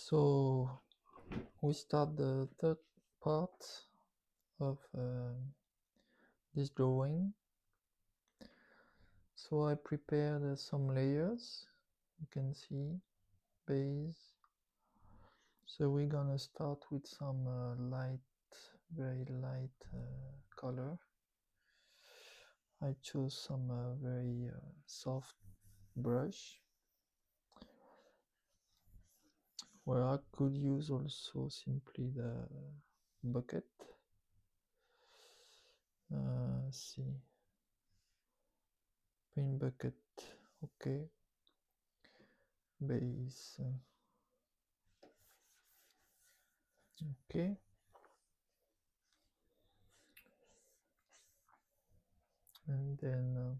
So we start the third part of this drawing. So I prepared some layers, you can see, base. So we're gonna start with some very light color. I chose some very soft brush, where I could use also simply the bucket. See, paint bucket, okay, base, okay, and then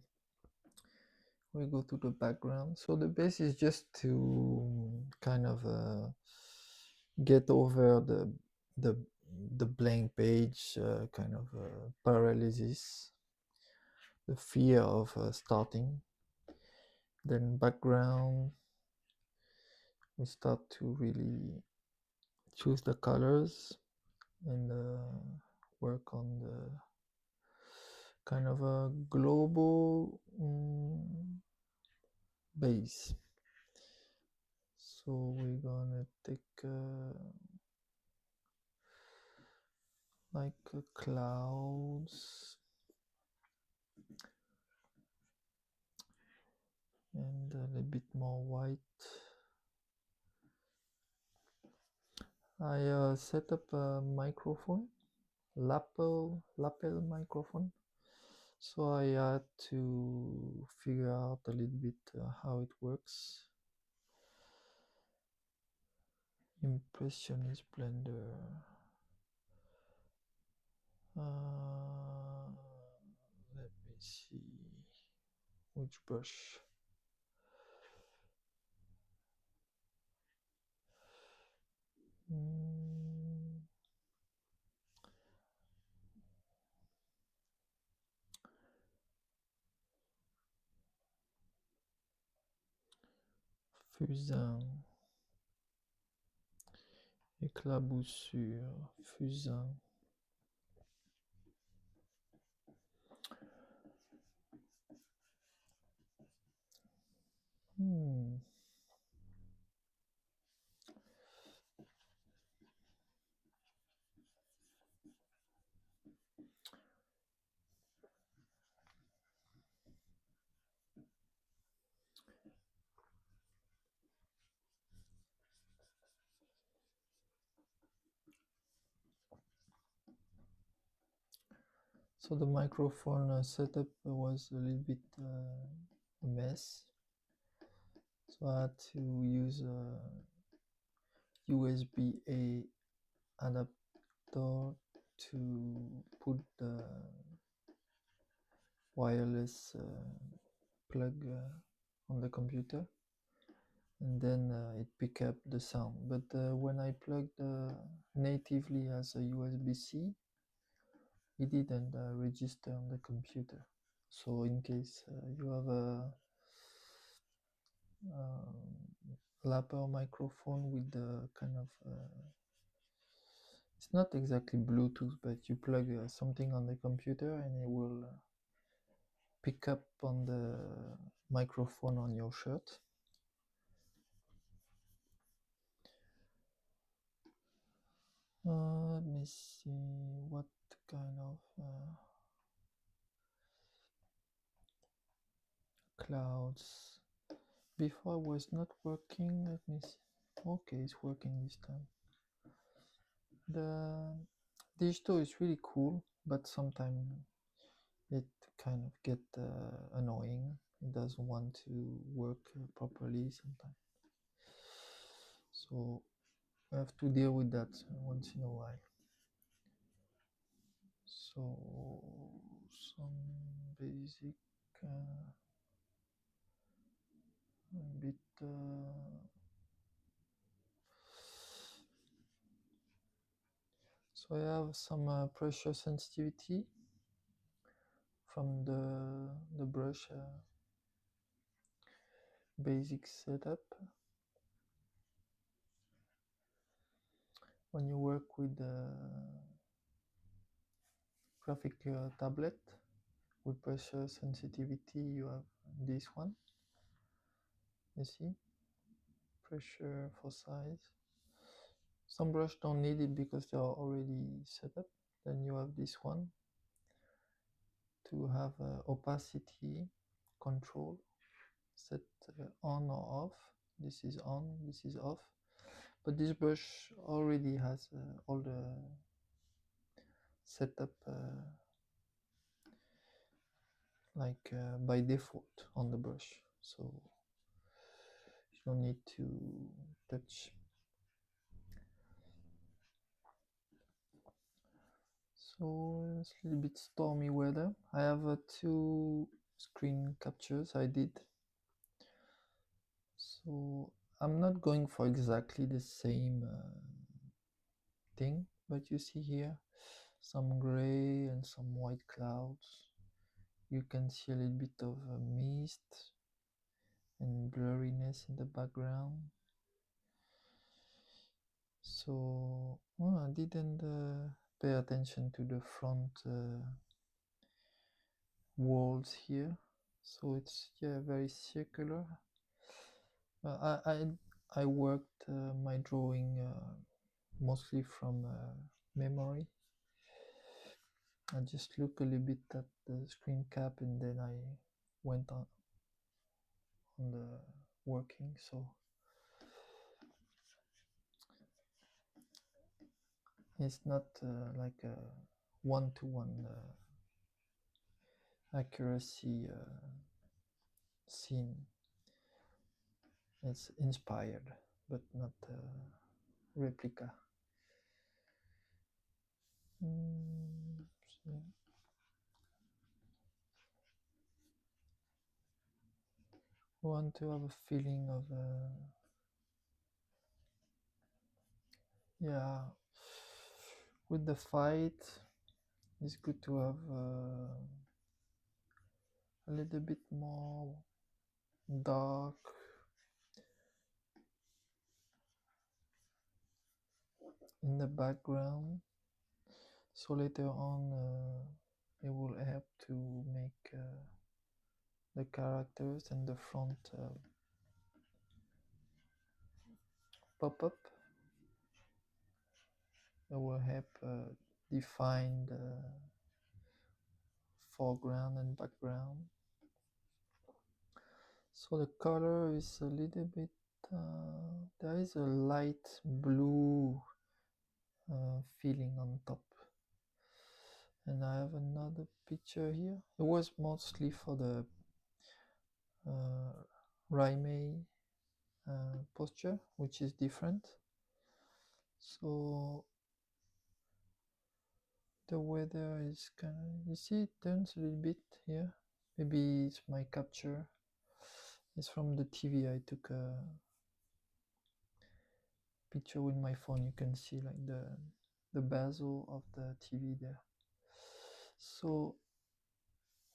we go to the background. So the base is just to kind of get over the blank page, kind of paralysis, the fear of starting. Then background, we start to really choose the colors and work on the kind of a global base. So we're gonna take like clouds and a little bit more white. I set up a microphone, lapel microphone. So I had to figure out a little bit how it works. Impressionist Blender. Let me see which brush. Fusain, éclaboussure, fusain. So the microphone setup was a little bit a mess. So I had to use a USB-A adapter to put the wireless plug on the computer, and then it picked up the sound. But when I plugged natively as a USB-C, it didn't register on the computer. So in case you have a lapel microphone with the kind of it's not exactly Bluetooth, but you plug something on the computer and it will pick up on the microphone on your shirt. Let me see what kind of clouds. Before was not working. Let me see. Okay, it's working this time. The digital is really cool, but sometimes it kind of get annoying. It doesn't want to work properly sometimes. So I have to deal with that once in a while. So some basic a bit so I have some pressure sensitivity from the brush basic setup. when you work with graphic tablet with pressure sensitivity, you have this one. You see, pressure for size. Some brush don't need it because they are already set up. Then you have this one to have opacity control, set on or off. This is on, this is off. But this brush already has all the setup by default on the brush, so you don't need to touch. So it's a little bit stormy weather. I have 2 screen captures I did, so I'm not going for exactly the same thing, but you see here some gray and some white clouds. You can see a little bit of mist and blurriness in the background. So I didn't pay attention to the front walls here, so it's very circular. I worked my drawing mostly from memory. I just look a little bit at the screen cap and then I went on the working. So it's not like a one-to-one accuracy scene. It's inspired, but not replica. So want to have a feeling of yeah, with the fight it's good to have a little bit more dark in the background, so later on it will help to make the characters and the front pop up. It will help define the foreground and background. So the color is a little bit there is a light blue feeling on top. And I have another picture here. It was mostly for the Raimei posture, which is different. So the weather is kind of, you see it turns a little bit here. Maybe it's my capture. It's from the TV. I took a picture with my phone. You can see like the bezel of the TV there. So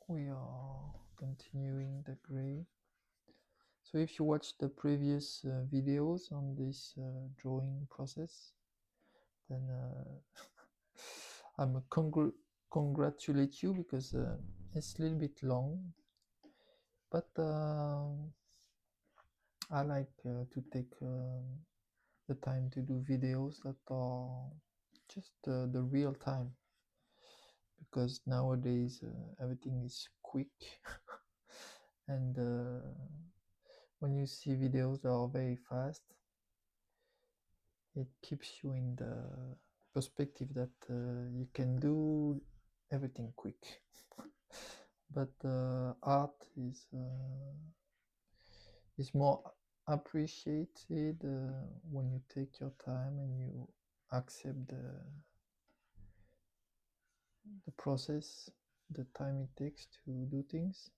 we are continuing the gray. So if you watch the previous videos on this drawing process, then I'm congratulate you because it's a little bit long, but I like to take the time to do videos that are just the real time, because nowadays everything is quick and when you see videos that are very fast, it keeps you in the perspective that you can do everything quick. But art is more appreciated when you take your time and you accept the process, the time it takes to do things.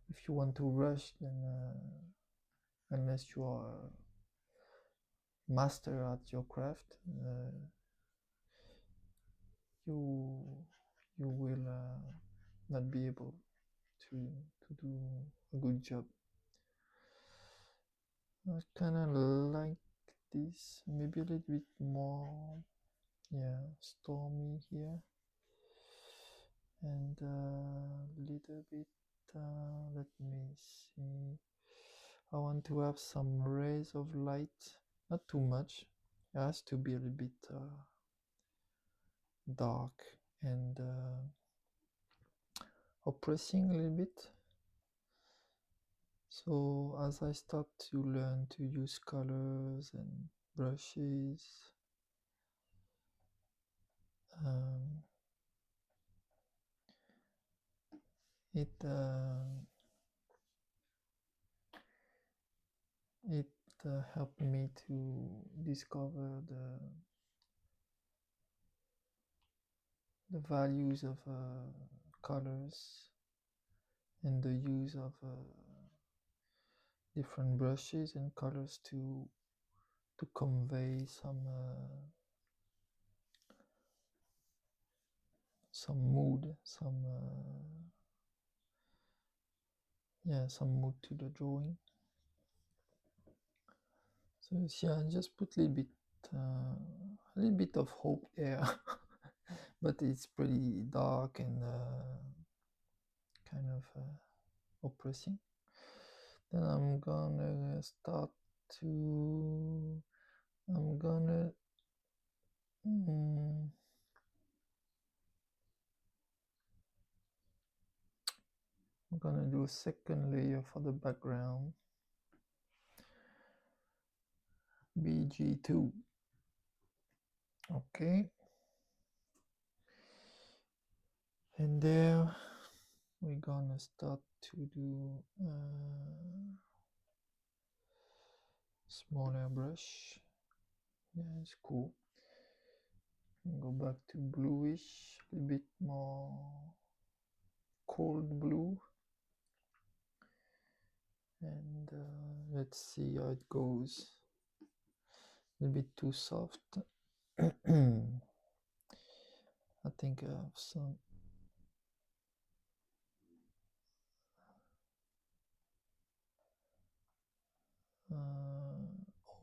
If you want to rush, then unless you are a master at your craft, you will not be able to do a good job. I kind of like this, maybe a little bit more, yeah, stormy here, and a little bit, let me see, I want to have some rays of light, not too much, it has to be a little bit dark and oppressing a little bit. So as I start to learn to use colors and brushes, it helped me to discover the values of colors and the use of different brushes and colors to convey some mood, some mood to the drawing. So you see, I just put a little bit of hope there, but it's pretty dark and kind of oppressing. Then I'm gonna start to, I'm gonna do a second layer for the background, BG2. Okay, and there we're gonna start to do smaller brush. Yeah, it's cool. Go back to bluish, a bit more cold blue, and let's see how it goes. A little bit too soft. I think I have some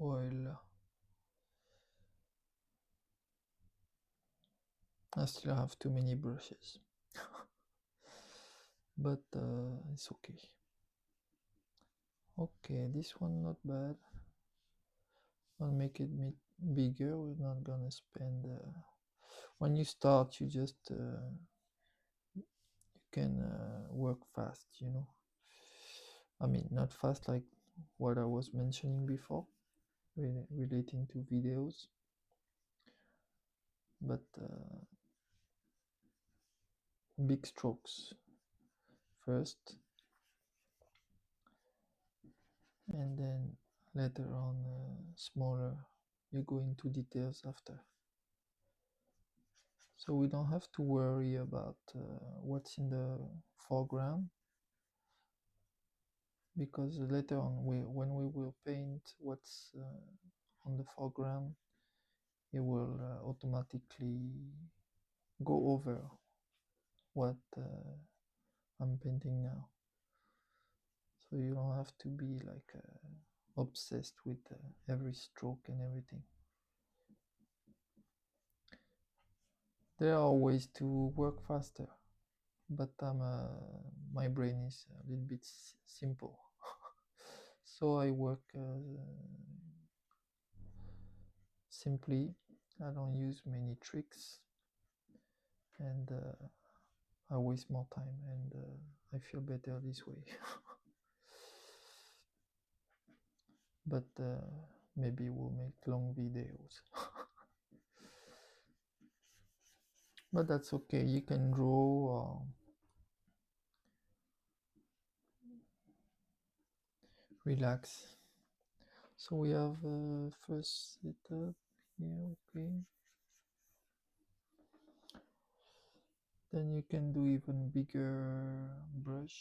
oil. I still have too many brushes, but it's okay. Okay, this one not bad. I'll make it bigger. We're not gonna spend. When you start, you just you can work fast, you know. I mean, not fast like what I was mentioning before, relating to videos, but big strokes first, and then later on smaller. You go into details after. So we don't have to worry about what's in the foreground, because later on when we will paint what's on the foreground, it will automatically go over what I'm painting now. So you don't have to be like obsessed with every stroke and everything. There are ways to work faster, but my brain is a little bit simple. So I work simply. I don't use many tricks, and I waste more time, and I feel better this way. But maybe we'll make long videos. But that's okay, you can draw relax. So we have first setup here, okay. Then you can do even bigger brush.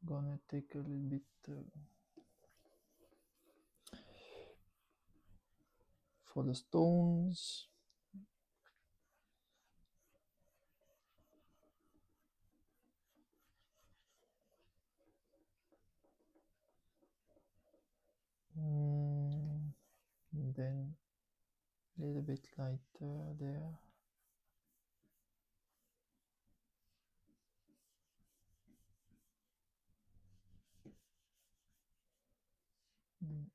Gonna take a little bit for the stones. and then a little bit lighter there. Mm.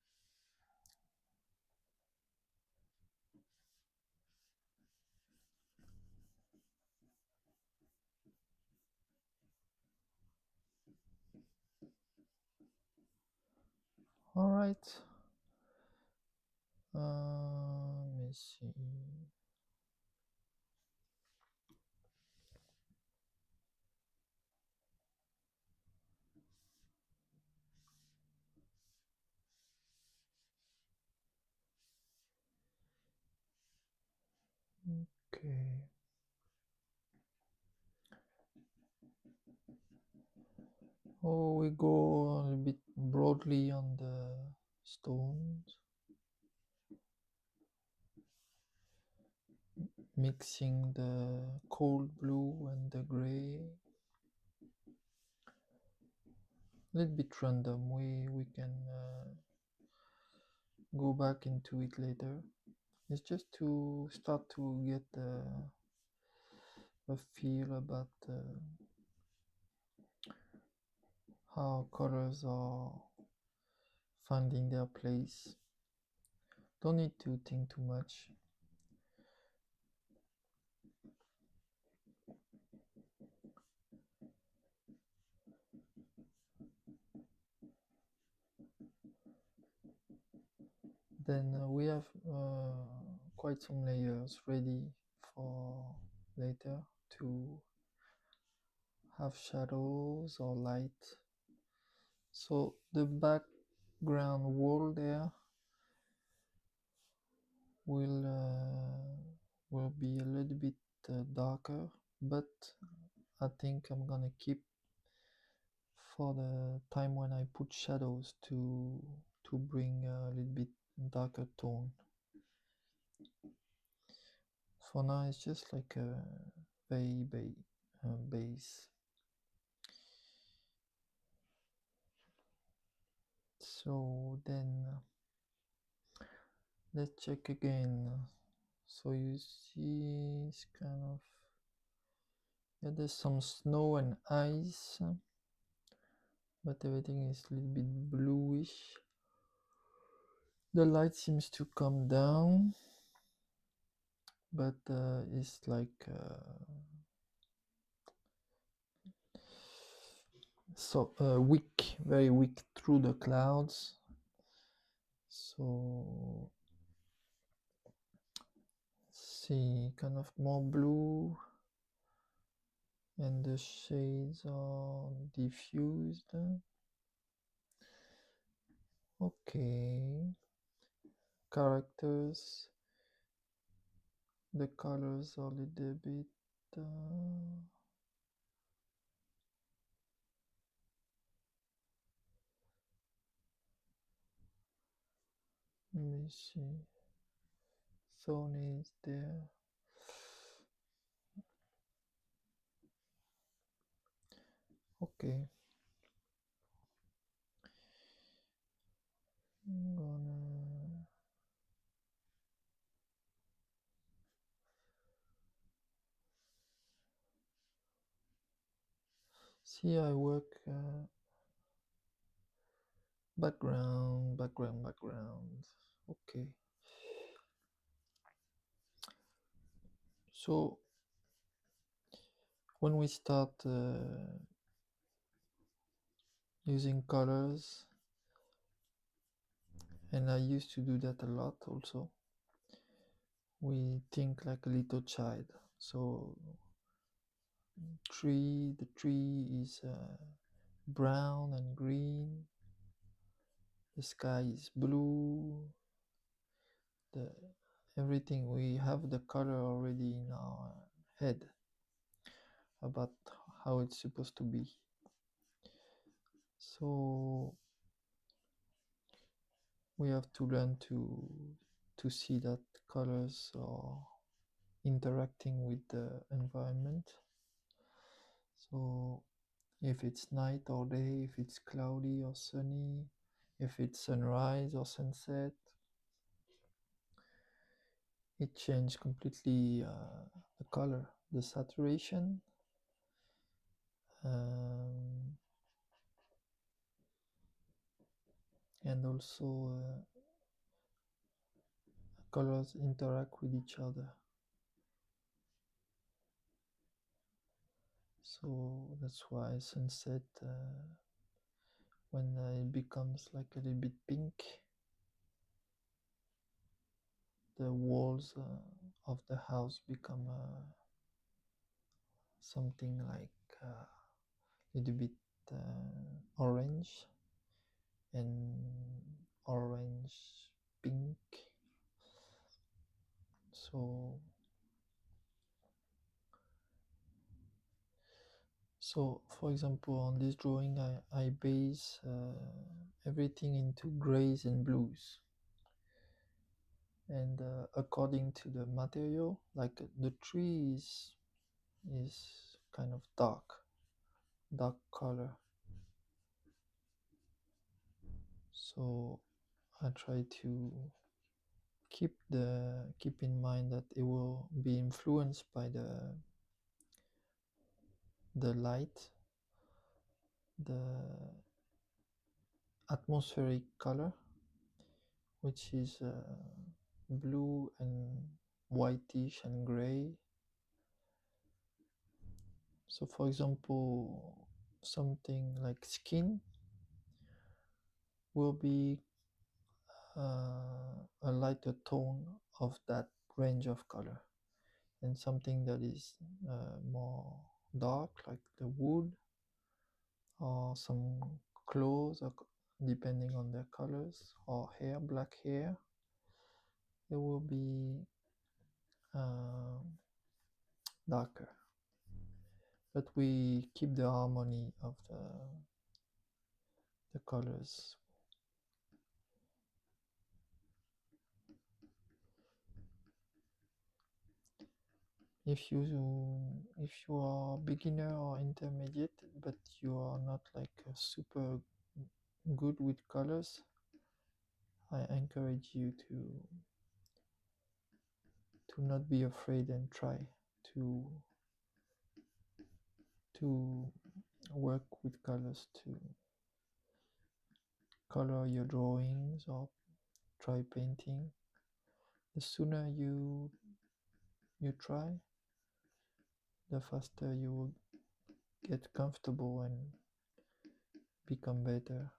All right. Let me see. Okay. Oh, we go a little bit broadly on the stones, mixing the cold blue and the gray. A little bit random. We can go back into it later. It's just to start to get a feel about how colors are finding their place. Don't need to think too much. Then we have quite some layers ready for later to have shadows or light. So the background wall there will be a little bit darker, but I think I'm gonna keep for the time when I put shadows to bring a little bit darker tone. For now it's just like a very base. So then let's check again. So you see it's kind of, yeah, there's some snow and ice, but everything is a little bit bluish. The light seems to come down, but it's like so weak, very weak through the clouds. So see, kind of more blue, and the shades are diffused. Okay, characters, the colors are a little bit let me see, Sony is there. Okay, I'm gonna see, I work background. Okay, so when we start using colors, and I used to do that a lot also, we think like a little child. So the tree is brown and green, the sky is blue, the everything, we have the color already in our head about how it's supposed to be. So we have to learn to see that colors are interacting with the environment. So if it's night or day, if it's cloudy or sunny, if it's sunrise or sunset, it changed completely the color, the saturation, um, and also colors interact with each other. So that's why sunset, when it becomes like a little bit pink, the walls of the house become something like a little bit orange and orange pink. So for example, on this drawing, I base everything into grays and blues, and according to the material, like the tree is kind of dark color. So I try to keep in mind that it will be influenced by the light, the atmospheric color, which is blue and whitish and gray. So for example, something like skin will be a lighter tone of that range of color, and something that is more dark, like the wood or some clothes, or depending on their colors, or hair, black hair, it will be darker. But we keep the harmony of the colors. If you are beginner or intermediate, but you are not like super good with colors, I encourage you to not be afraid and try to to work with colors, to color your drawings or try painting. The sooner you try, the faster you will get comfortable and become better.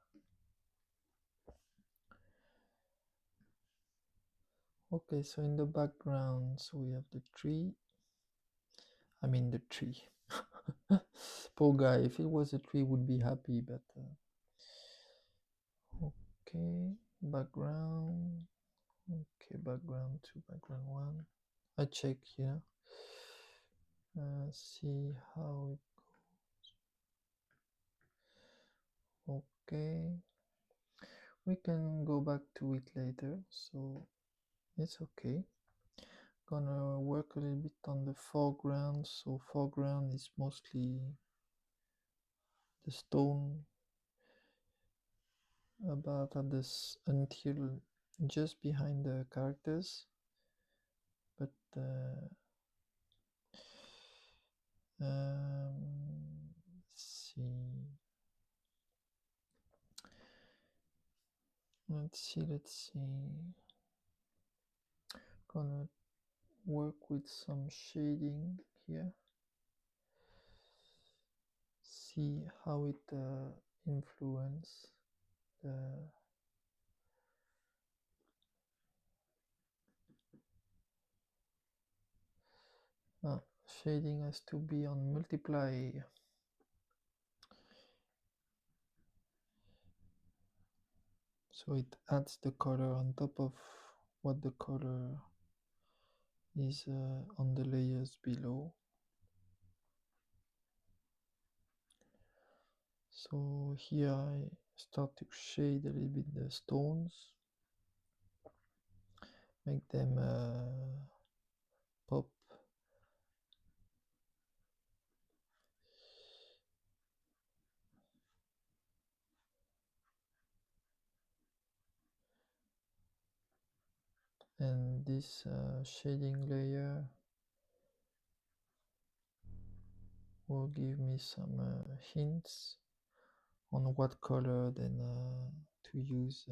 Okay, so in the background, so we have the tree. I mean the tree. Poor guy, if it was a tree, would be happy, but okay, background. Okay, background 2, background 1. I check here. See how it goes. Okay, we can go back to it later, so it's okay. Gonna work a little bit on the foreground. So foreground is mostly the stone about at this until just behind the characters, but see, let's see, gonna work with some shading here, see how it influence the shading has to be on multiply, so it adds the color on top of what the color is on the layers below. So here I start to shade a little bit the stones, make them pop. and this shading layer will give me some hints on what color then to use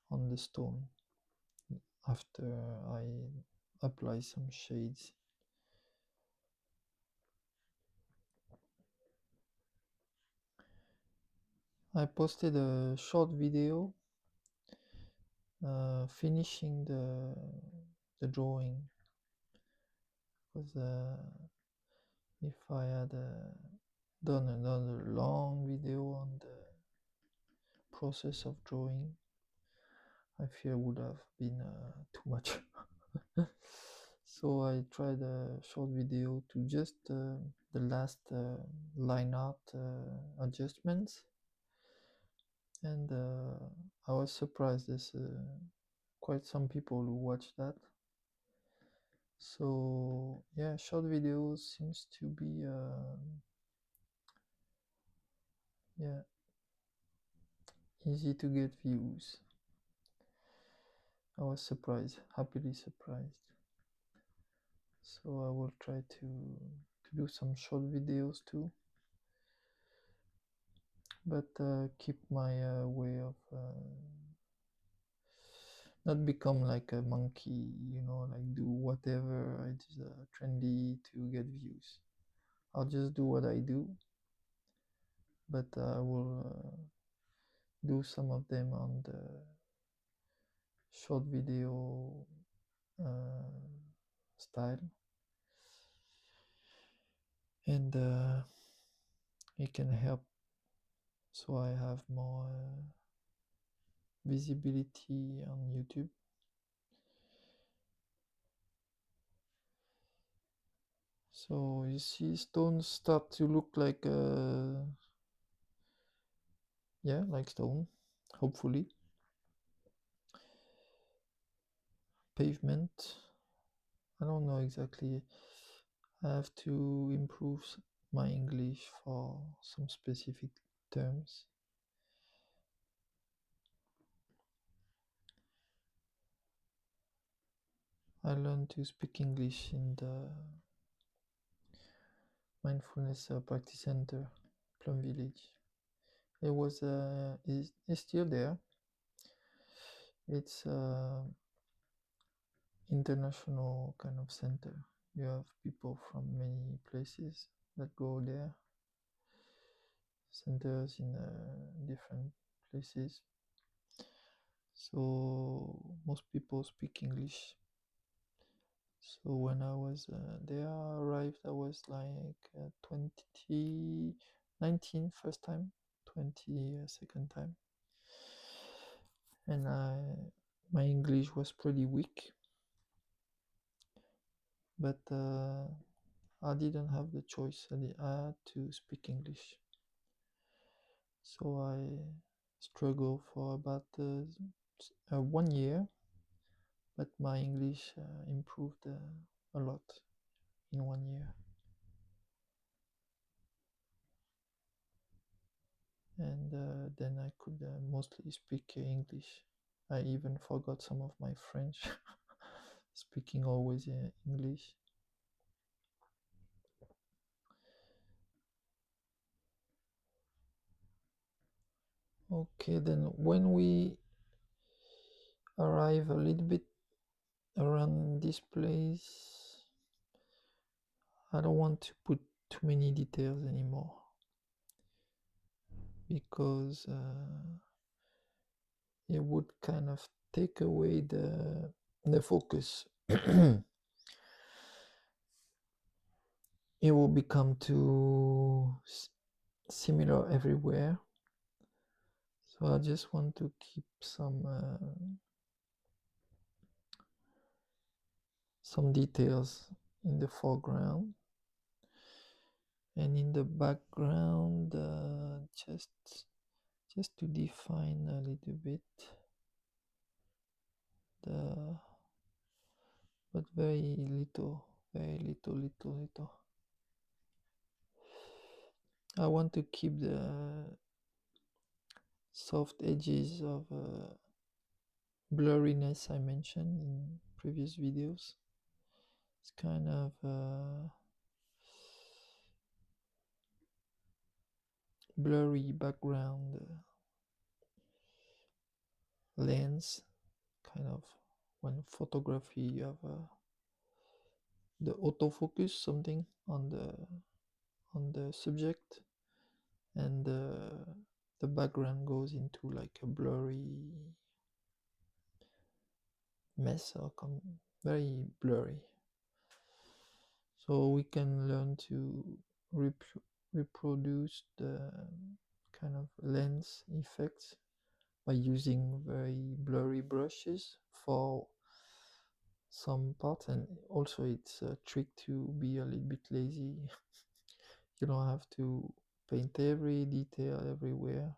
on the stone after I apply some shades. I posted a short video finishing the drawing, because if I had done another long video on the process of drawing, I fear would have been too much. So I tried a short video to just the last line art adjustments, and I was surprised there's quite some people who watch that. So yeah, short videos seems to be yeah, easy to get views. I was surprised, happily surprised. So I will try to do some short videos too, but keep my way of not become like a monkey, like do whatever is trendy to get views. I'll just do what I do, but I will do some of them on the short video style, and it can help so I have more visibility on YouTube. So you see stones start to look like like stone, hopefully. Pavement, I don't know exactly. I have to improve my English for some specific terms. I learned to speak English in the mindfulness practice center, Plum Village. It was it's still there. It's international kind of center. You have people from many places that go there. Centers in different places. So most people speak English. So when I was there, I arrived, I was like 2019 first time, 20 second time, and my English was pretty weak, but I didn't have the choice. I had to speak English. So I struggled for about 1 year, but my English improved a lot in 1 year. And then I could mostly speak English. I even forgot some of my French, speaking always English. Okay, then when we arrive a little bit around this place, I don't want to put too many details anymore, because it would kind of take away the focus. It will become too similar everywhere. So I just want to keep some details in the foreground, and in the background just to define a little bit but very little. I want to keep the soft edges of blurriness I mentioned in previous videos. It's kind of blurry background lens, kind of when photography you have the autofocus something on the subject, and the background goes into like a blurry mess, or very blurry. So we can learn to reproduce the kind of lens effects by using very blurry brushes for some parts, and also it's a trick to be a little bit lazy. You don't have to paint every detail everywhere.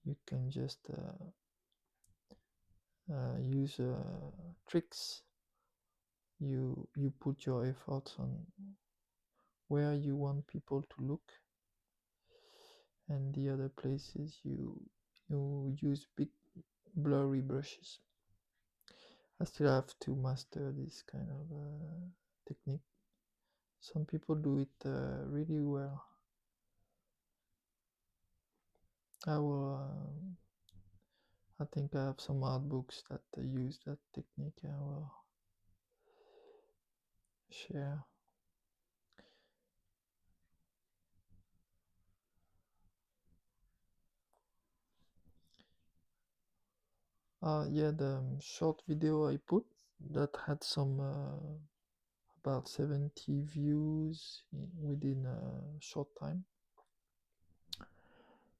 You can just use tricks. You put your efforts on where you want people to look, and the other places you use big blurry brushes. I still have to master this kind of technique. Some people do it really well. I think I have some art books that use that technique. I will share. Yeah, the short video I put that had some about 70 views within a short time.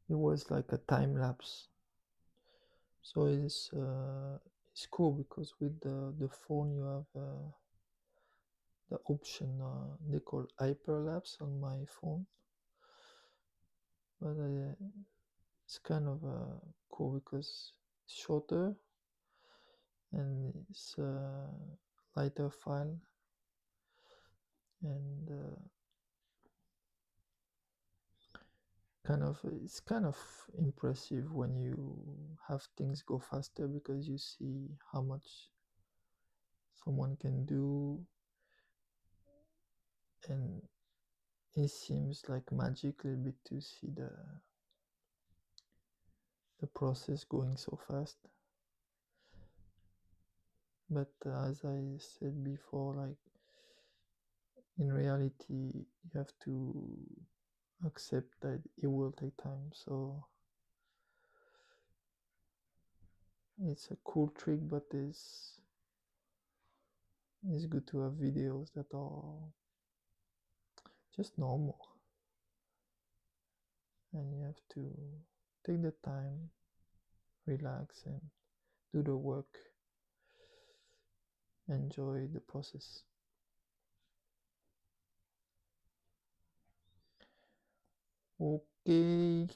It was like a time lapse, so it's cool because with the phone you have the option they call hyperlapse on my phone, but it's kind of cool because it's shorter and it's a lighter file, and it's kind of impressive when you have things go faster, because you see how much someone can do, and it seems like magic a little bit to see the process going so fast. But as I said before, like in reality you have to accept that it will take time. So it's a cool trick, but it's good to have videos that are just normal, and you have to take the time, relax, and do the work, enjoy the process. Okay,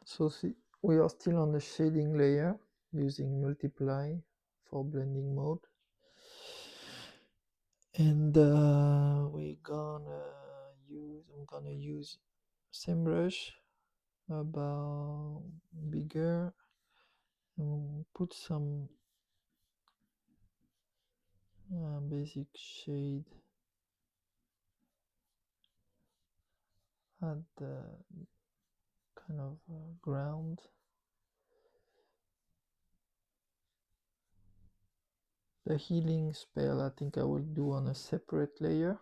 so see, we are still on the shading layer using multiply for blending mode, and I'm gonna use same brush, about bigger, and put some basic shade at the kind of ground. The healing spell I think I will do on a separate layer.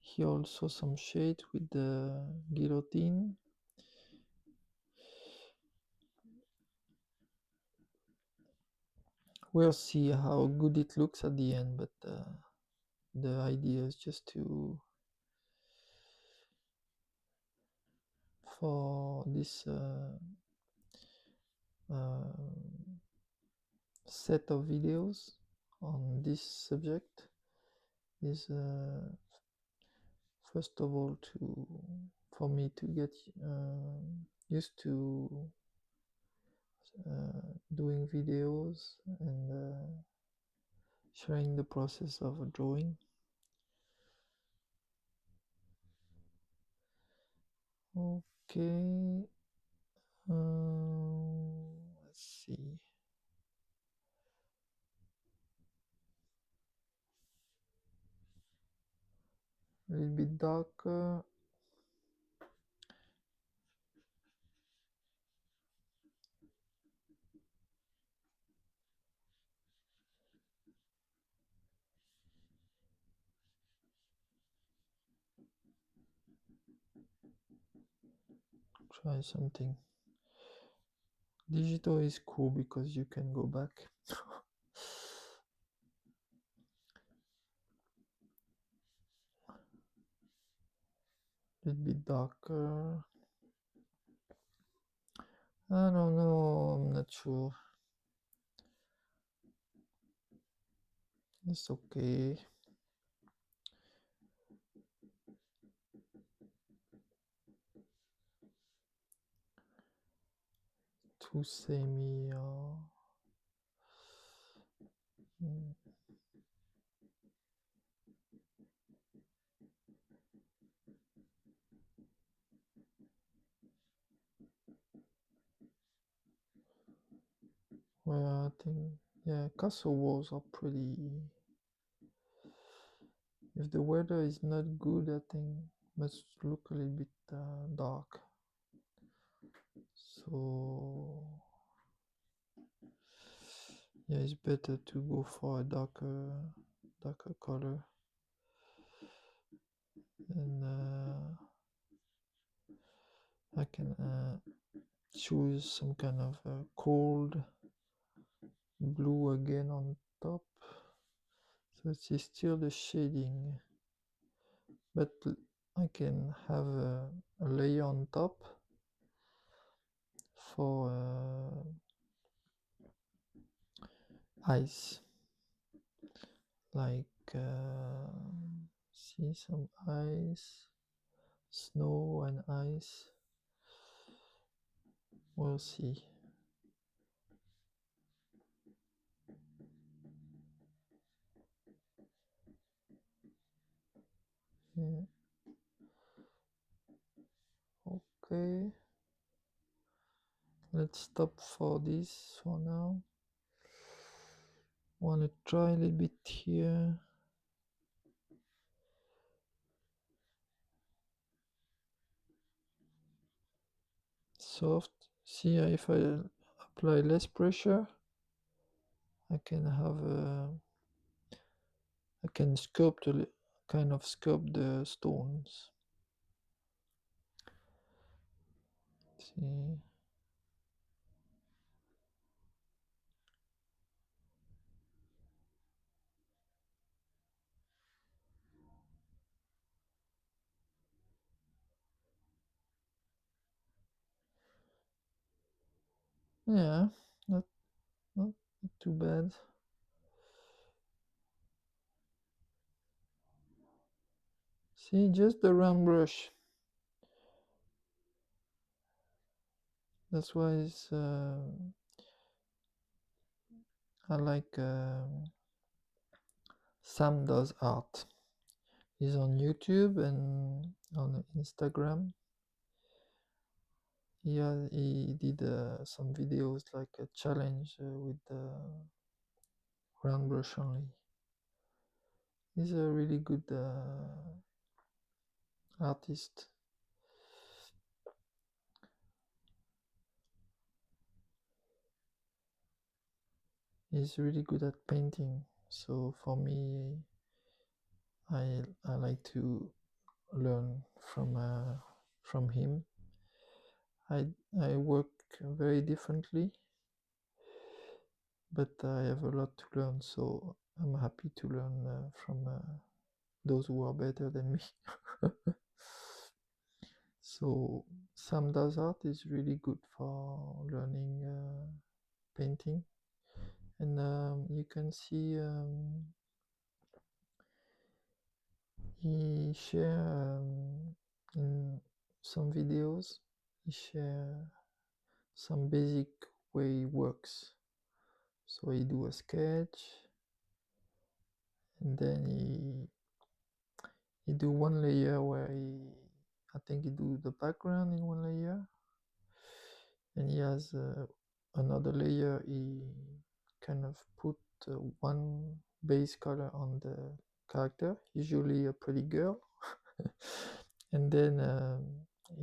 Here also some shade with the guillotine. We'll see how good it looks at the end, but the idea is just for this set of videos on this subject is first of all for me to get used to doing videos and sharing the process of drawing. Okay. Let's see. A little bit darker. Try something. Digital is cool because you can go back. A little bit darker. I don't know, I'm not sure. It's okay. Too semi well, I think, yeah, castle walls are pretty. If the weather is not good, I think must look a little bit dark. So yeah, it's better to go for a darker color. And I can choose some kind of cold blue again on top. So it's still the shading, but I can have a layer on top for ice, like see some ice, snow and ice. We'll see. Yeah. Okay. Let's stop for this for now. Want to try a little bit here. Soft. See if I apply less pressure, I can have I can sculpt kind of sculpt the stones. See. Yeah, not too bad. See, just the round brush. That's why it's, I like Sam Does Art. He's on YouTube and on Instagram. He did some videos like a challenge with the round brush only. He's a really good artist. He's really good at painting. So for me, I like to learn from him. I work very differently, but I have a lot to learn. So I'm happy to learn from those who are better than me. So Sam Does Art is really good for learning painting, and you can see he share in some videos. He share some basic way he works. So he do a sketch, and then he do one layer where he I think he do the background in one layer, and he has another layer. He kind of put one base color on the character, usually a pretty girl, and then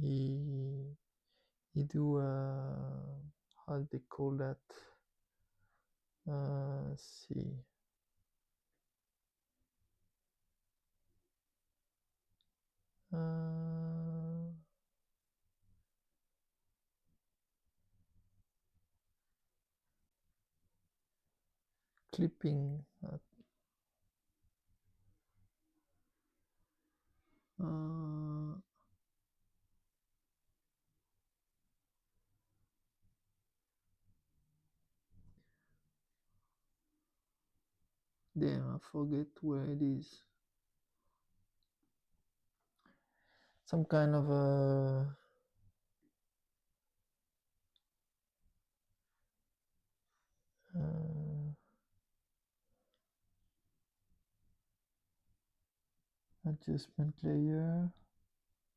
he do how they call that? Let's see. Clipping. Damn, I forget where it is. Some kind of a adjustment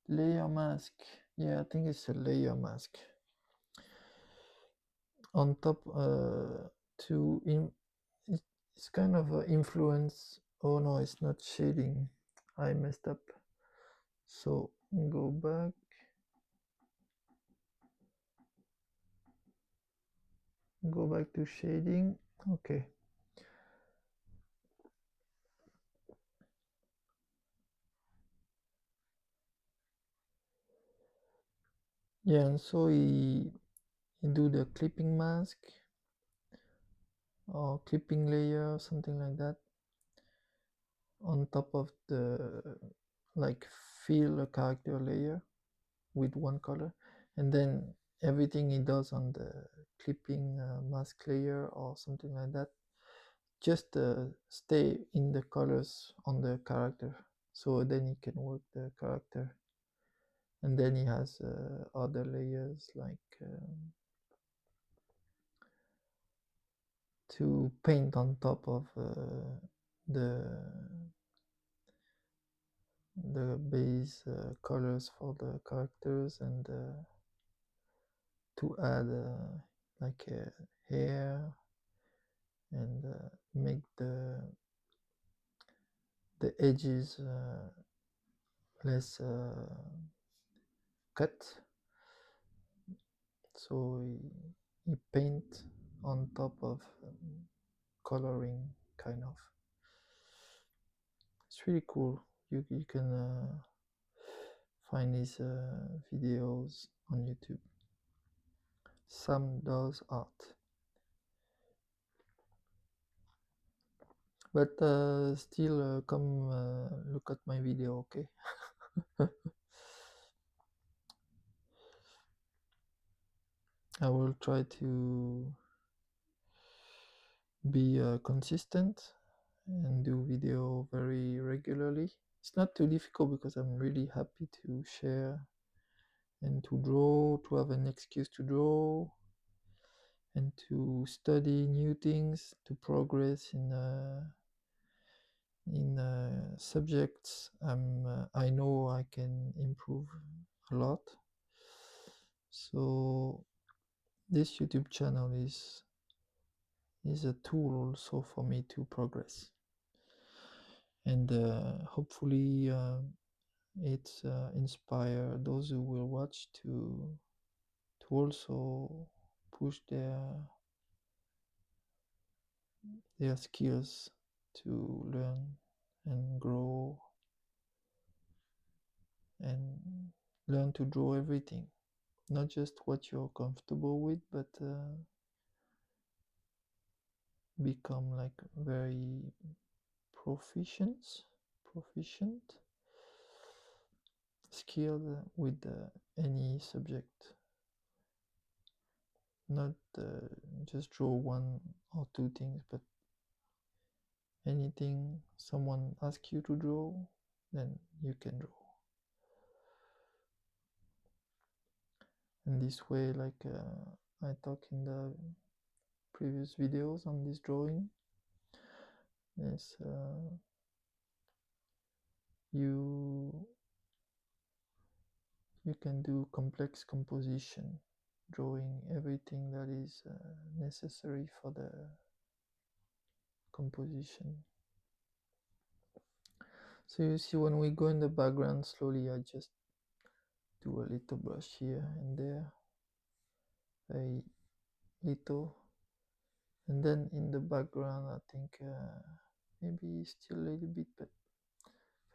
layer mask. Yeah, I think it's a layer mask on top to it's kind of influence. Oh no, it's not shading. I messed up. So go back. Go back to shading. Okay. Yeah, and so he do the clipping mask or clipping layer, something like that, on top of the like fill a character layer with one color, and then everything he does on the clipping mask layer or something like that just stay in the colors on the character, so then he can work the character. And then he has other layers like to paint on top of the base colors for the characters, and to add like hair, and make the edges less cut. So he paint on top of coloring, kind of. It's really cool. You can find these videos on YouTube. Sam does art. But still come look at my video, okay? I will try to be consistent and do video very regularly. It's not too difficult because I'm really happy to share and to draw, to have an excuse to draw, and to study new things, to progress in subjects I know I can improve a lot. So this YouTube channel is a tool also for me to progress, and hopefully it inspire those who will watch to also push their skills, to learn and grow and learn to draw everything, not just what you're comfortable with, but become like very proficient skilled with any subject, not just draw one or two things, but anything someone asks you to draw, then you can draw. And this way, like I talk in the previous videos on this drawing, is you you can do complex composition, drawing everything that is necessary for the composition. So you see, when we go in the background slowly, I just do a little brush here and there, very little, and then in the background I think maybe still a little bit, but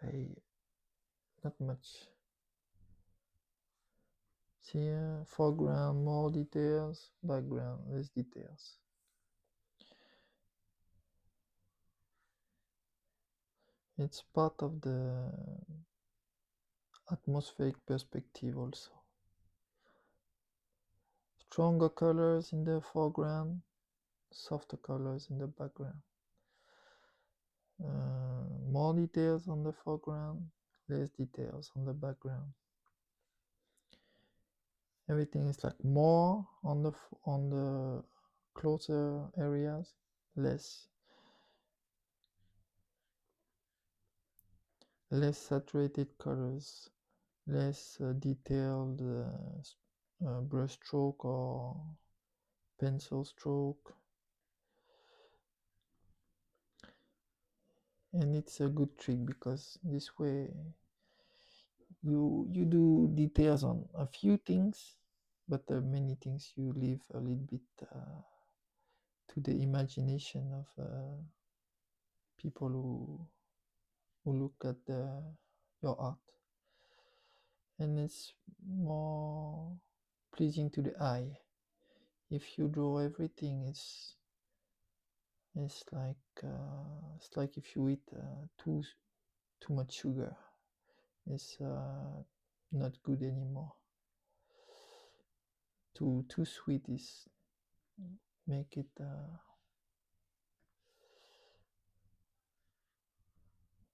very not much. See here, foreground more details, background less details. It's part of the atmospheric perspective also. Stronger colors in the foreground, softer colors in the background. More details on the foreground, less details on the background. Everything is like more on the closer areas, less saturated colors, less detailed brush stroke or pencil stroke. And it's a good trick because this way you do details on a few things, but many things you leave a little bit to the imagination of people who look at your art, and it's more pleasing to the eye. If you draw everything, it's like if you eat too much sugar. It's not good anymore. Too sweet is make it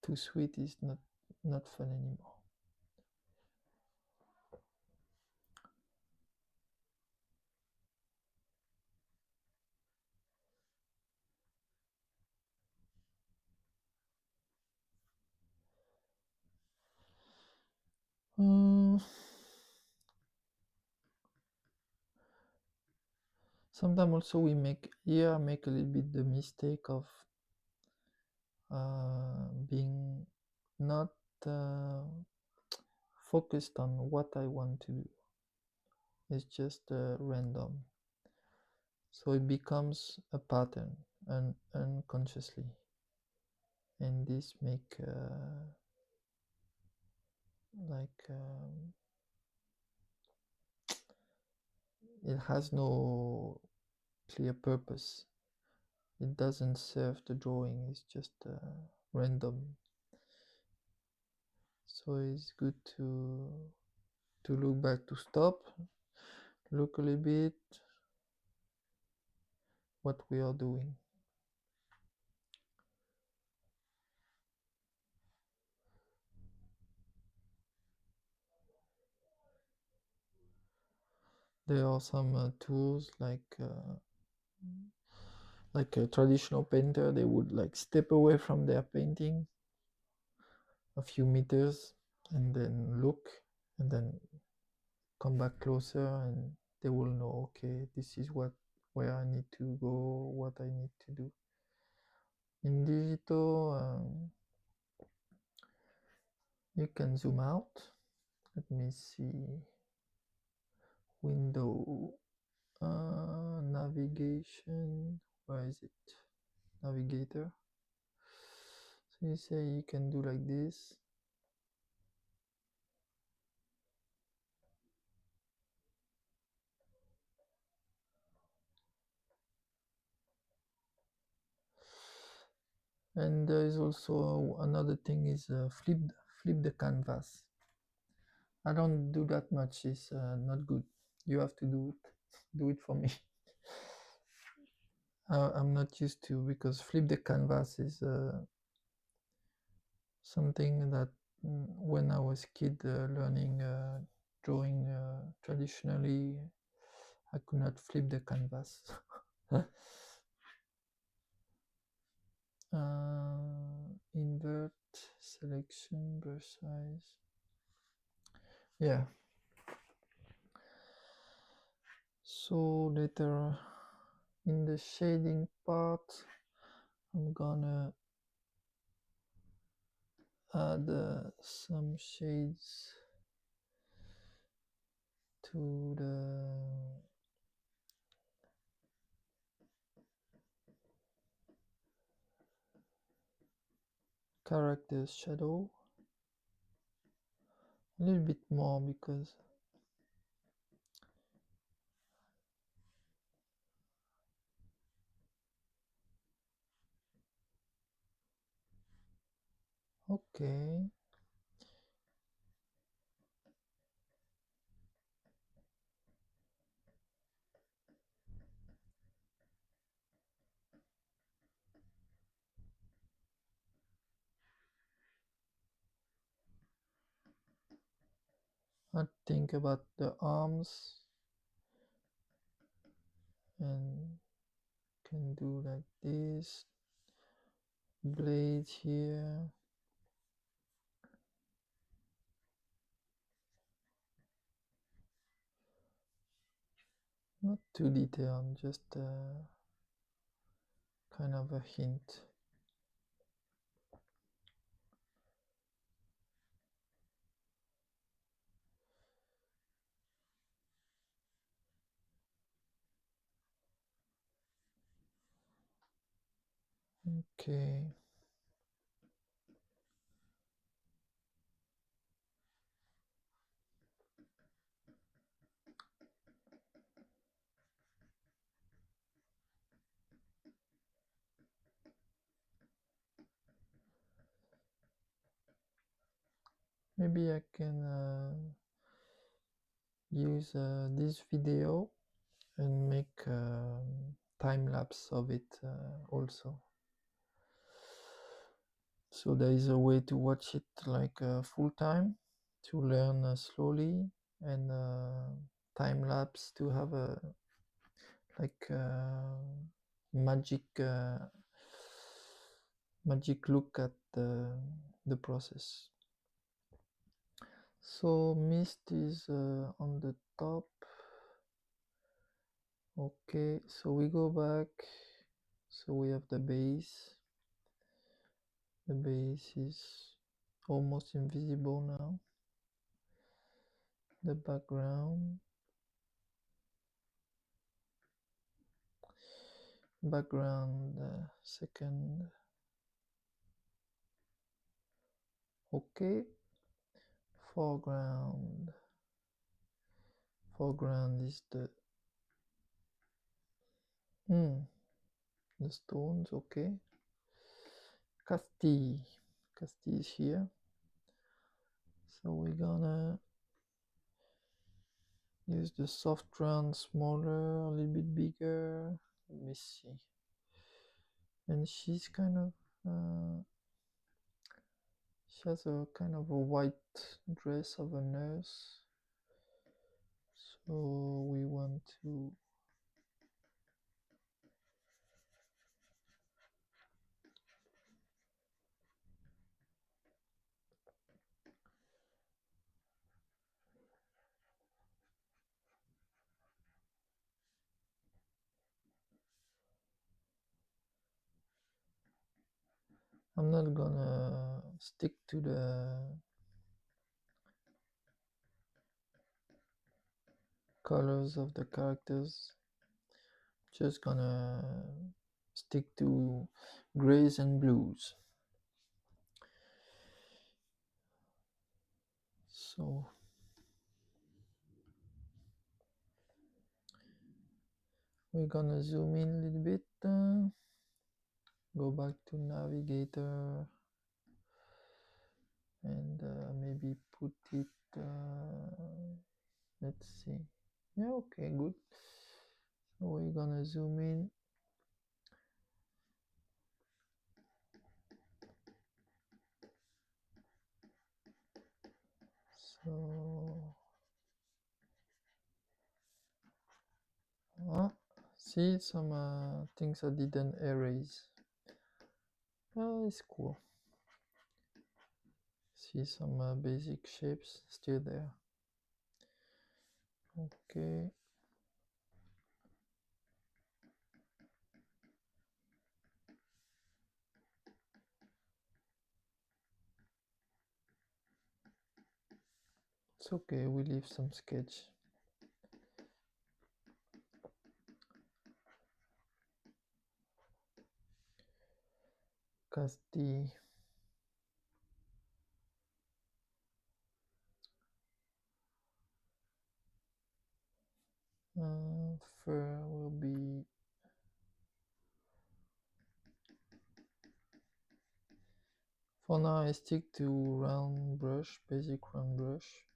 too sweet is not fun anymore. Sometimes also we make a little bit the mistake of being not focused on what I want to do. It's just random. So it becomes a pattern unconsciously. And this make it has no clear purpose. It doesn't serve the drawing. It's just random. So it's good to look back, to stop, look a little bit what we are doing. There are some tools like a traditional painter, they would like step away from their painting a few meters and then look and then come back closer, and they will know, okay, this is where I need to go, what I need to do. In digital, you can zoom out. Let me see. Window, navigation, where is it? Navigator. So you say you can do like this. And there is also another thing is flip the canvas. I don't do that much. It's not good. You have to do it for me. I'm not used to, because flip the canvas is something that when I was kid learning drawing traditionally, I could not flip the canvas. Invert, selection, brush size. Yeah, So later in the shading part, I'm gonna add some shades to the character's shadow a little bit more because okay. I think about the arms and can do like this, blade here, not too detailed, just kind of a hint. Okay. Maybe I can use this video and make time lapse of it also. So there is a way to watch it like full time to learn slowly, and time lapse to have a like magic magic look at the process. So mist is on the top. Okay, so we go back. So we have the base. The base is almost invisible now. The background. Background second. Okay. Foreground. Foreground is the the stones. Okay. Casti. Casti is here. So we're gonna use the soft ground smaller, a little bit bigger. Let me see. And she's kind of she has a kind of a white dress of a nurse. So we want to I'm not gonna stick to the colors of the characters, just gonna stick to grays and blues. So we're gonna zoom in a little bit, go back to navigator, and maybe put it let's see. Yeah, okay, good. So we're gonna zoom in. So see some things I didn't erase. It's cool. See some basic shapes still there. Okay. It's okay, we leave some sketch. Casti. Fur will be for now. I stick to round brush, basic round brush,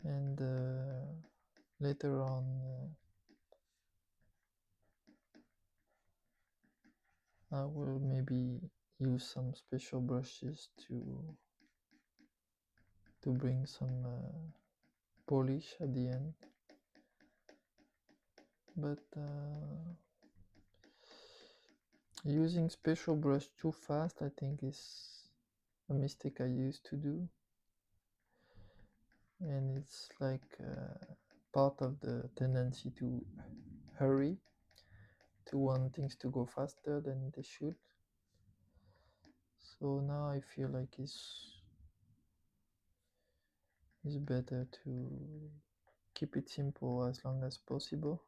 and later on I will maybe use some special brushes to bring some polish at the end, but using special brush too fast, I think, is a mistake I used to do, and it's like part of the tendency to hurry, to want things to go faster than they should. So now I feel like it's better to keep it simple as long as possible,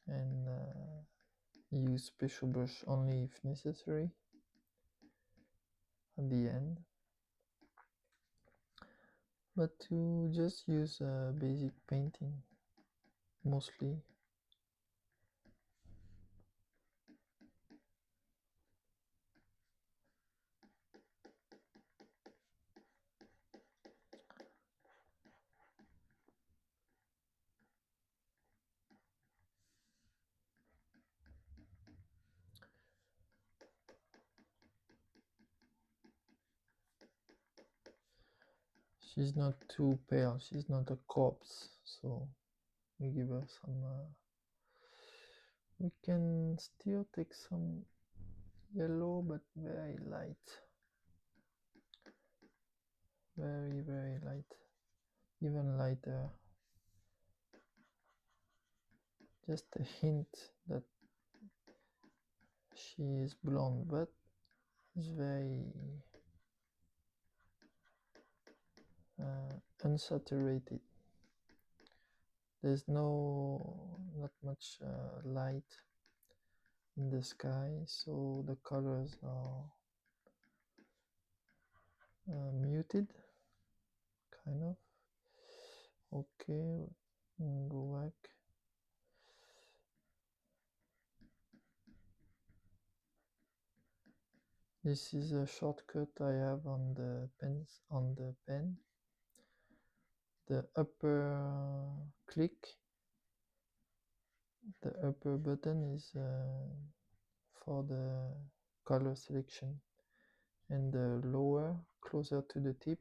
and use special brush only if necessary at the end, but to just use basic painting mostly. She's not too pale, she's not a corpse, so we give her some we can still take some yellow, but very light, very light, even lighter, just a hint that she is blonde, but it's very unsaturated. There's not much light in the sky, so the colors are muted, kind of. Okay, go back. This is a shortcut I have on the pen. The upper click, the upper button is for the color selection, and the lower, closer to the tip,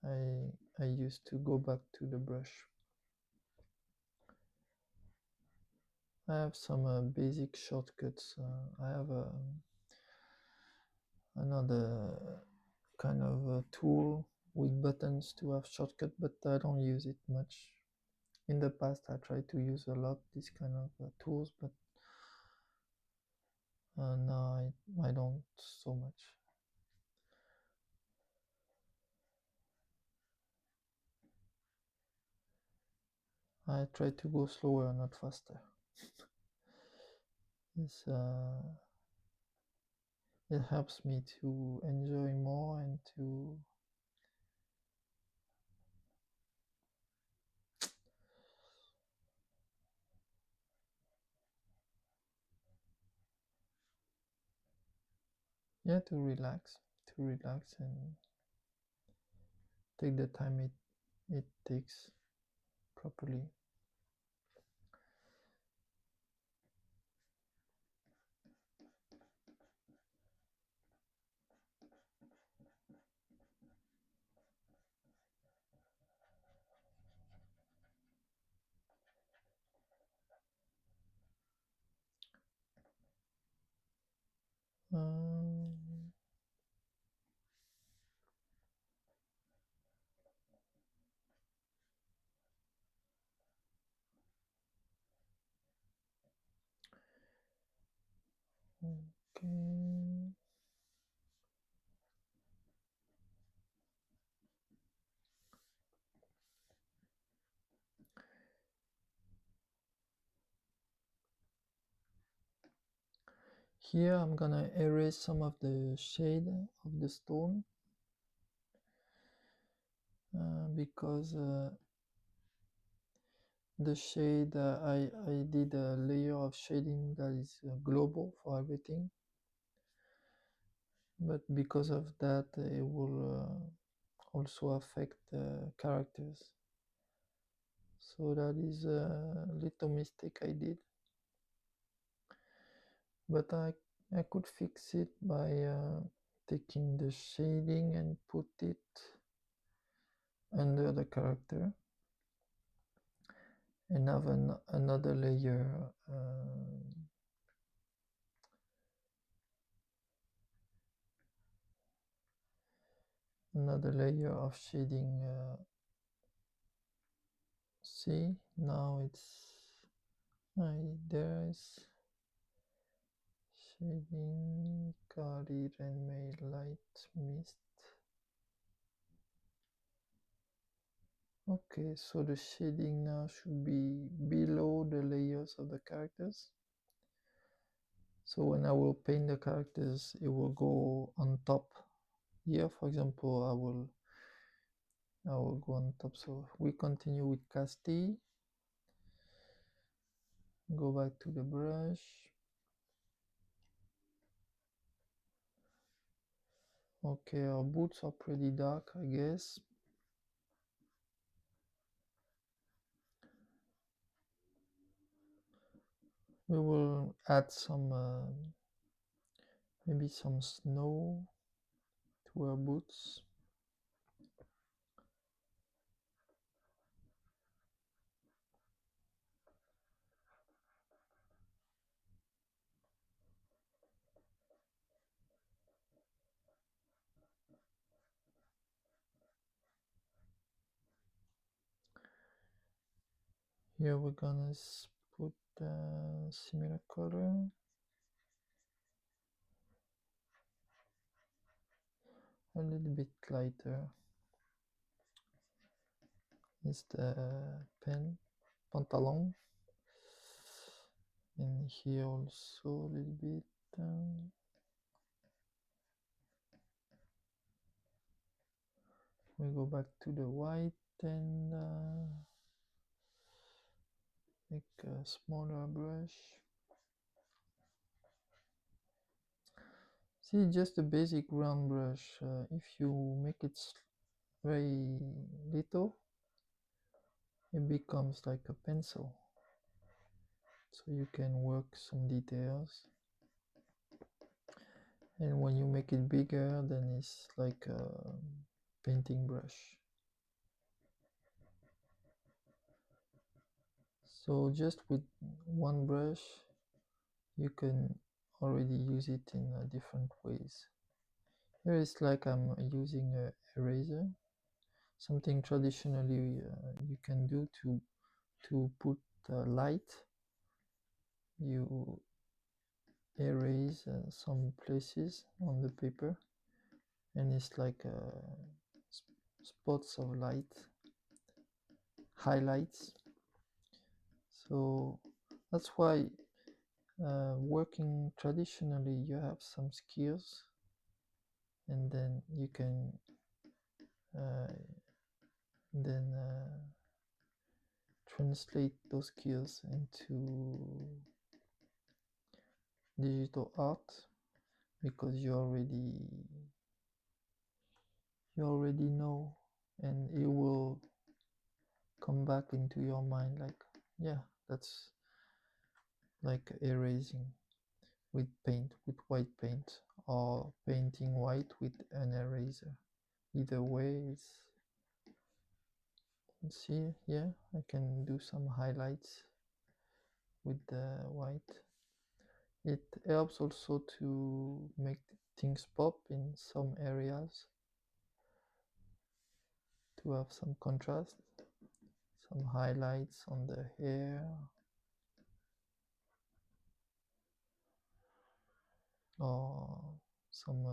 I used to go back to the brush. I have some basic shortcuts. I have another kind of a tool with buttons to have shortcut, but I don't use it much. In the past, I tried to use a lot this kind of tools, but now I don't so much. I try to go slower, not faster. It helps me to enjoy more and to to relax and take the time it takes properly. Um, okay. Here I'm gonna erase some of the shade of the stone because the shade I did a layer of shading that is global for everything, but because of that it will also affect the characters. So that is a little mistake I did, but I could fix it by taking the shading and put it under the character and have another layer of shading. See, now it's there's shading, Karir and made light mist. Okay, so the shading now should be below the layers of the characters. So when I will paint the characters, it will go on top. Here, for example, I will go on top. So we continue with Casti. Go back to the brush. Okay, our boots are pretty dark, I guess. We will add some maybe some snow to our boots. Here we're gonna put similar color. A little bit lighter is the pantalon, and here also a little bit. We go back to the white and make a smaller brush. See, just a basic round brush. If you make it very little, it becomes like a pencil. So you can work some details. And when you make it bigger, then it's like a painting brush. So just with one brush, you can already use it in different ways. Here it's like I'm using a eraser, something traditionally you can do to put light. You erase some places on the paper, and it's like spots of light, highlights. So that's why working traditionally you have some skills, and then you can then translate those skills into digital art, because you already know, and it will come back into your mind like, yeah, that's like erasing with paint, with white paint, or painting white with an eraser. Either way, see, yeah, I can do some highlights with the white. It helps also to make things pop in some areas, to have some contrast, some highlights on the hair, or some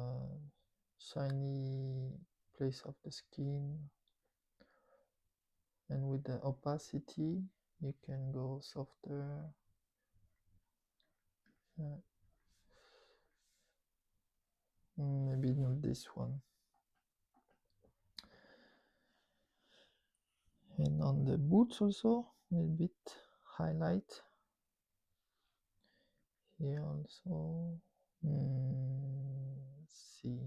shiny place of the skin. And with the opacity, you can go softer. Maybe not this one. And on the boots also, a little bit highlight. Here also. Let's see.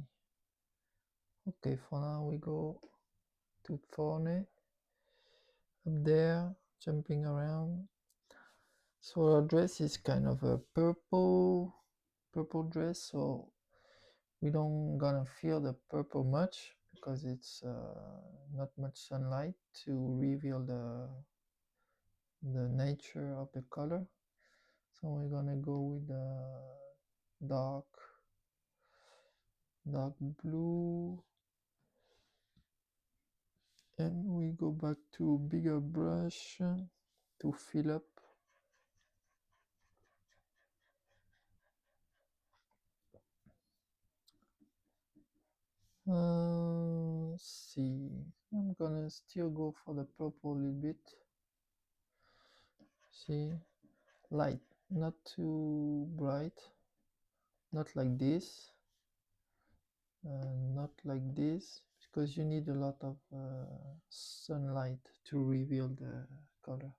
Okay, for now we go to Thorne. Up there, jumping around. So our dress is kind of a purple dress, so we don't gonna feel the purple much because it's not much sunlight to reveal the nature of the color. So we're gonna go with the dark blue, and we go back to bigger brush to fill up. See, I'm gonna still go for the purple a little bit. See, light, not too bright, not like this, not like this, because you need a lot of sunlight to reveal the color.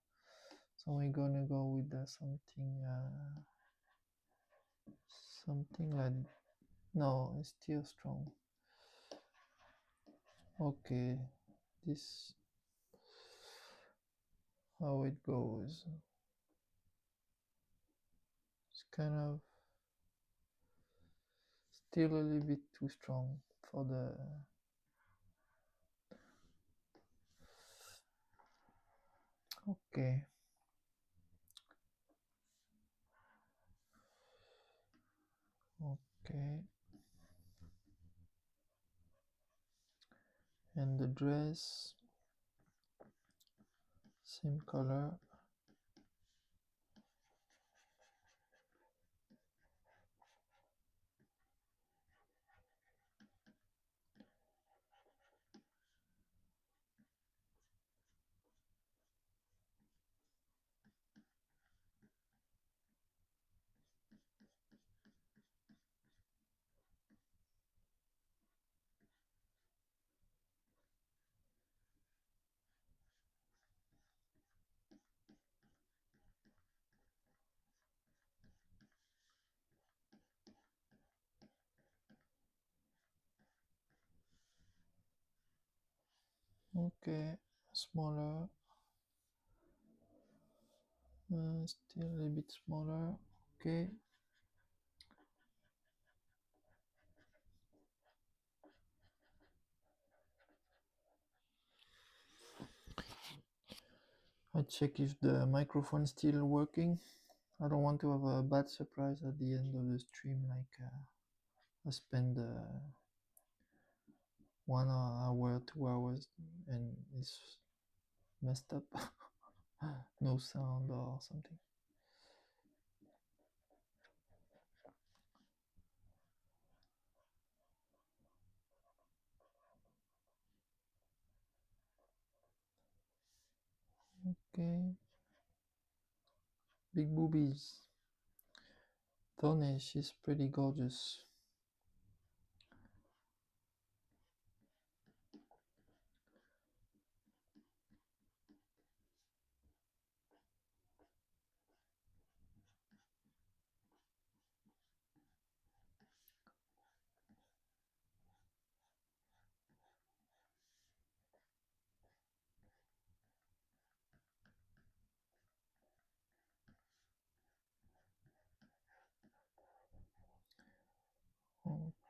So we're gonna go with something like, no, it's still strong. Okay, this how it goes. It's kind of still a little bit too strong for the okay. Okay, and the dress same color. Okay, smaller, still a little bit smaller. Okay, I check if the microphone is still working. I don't want to have a bad surprise at the end of the stream, like I spend 1 hour, 2 hours, and it's messed up. No sound or something. Okay, big boobies. Tony, she's pretty gorgeous.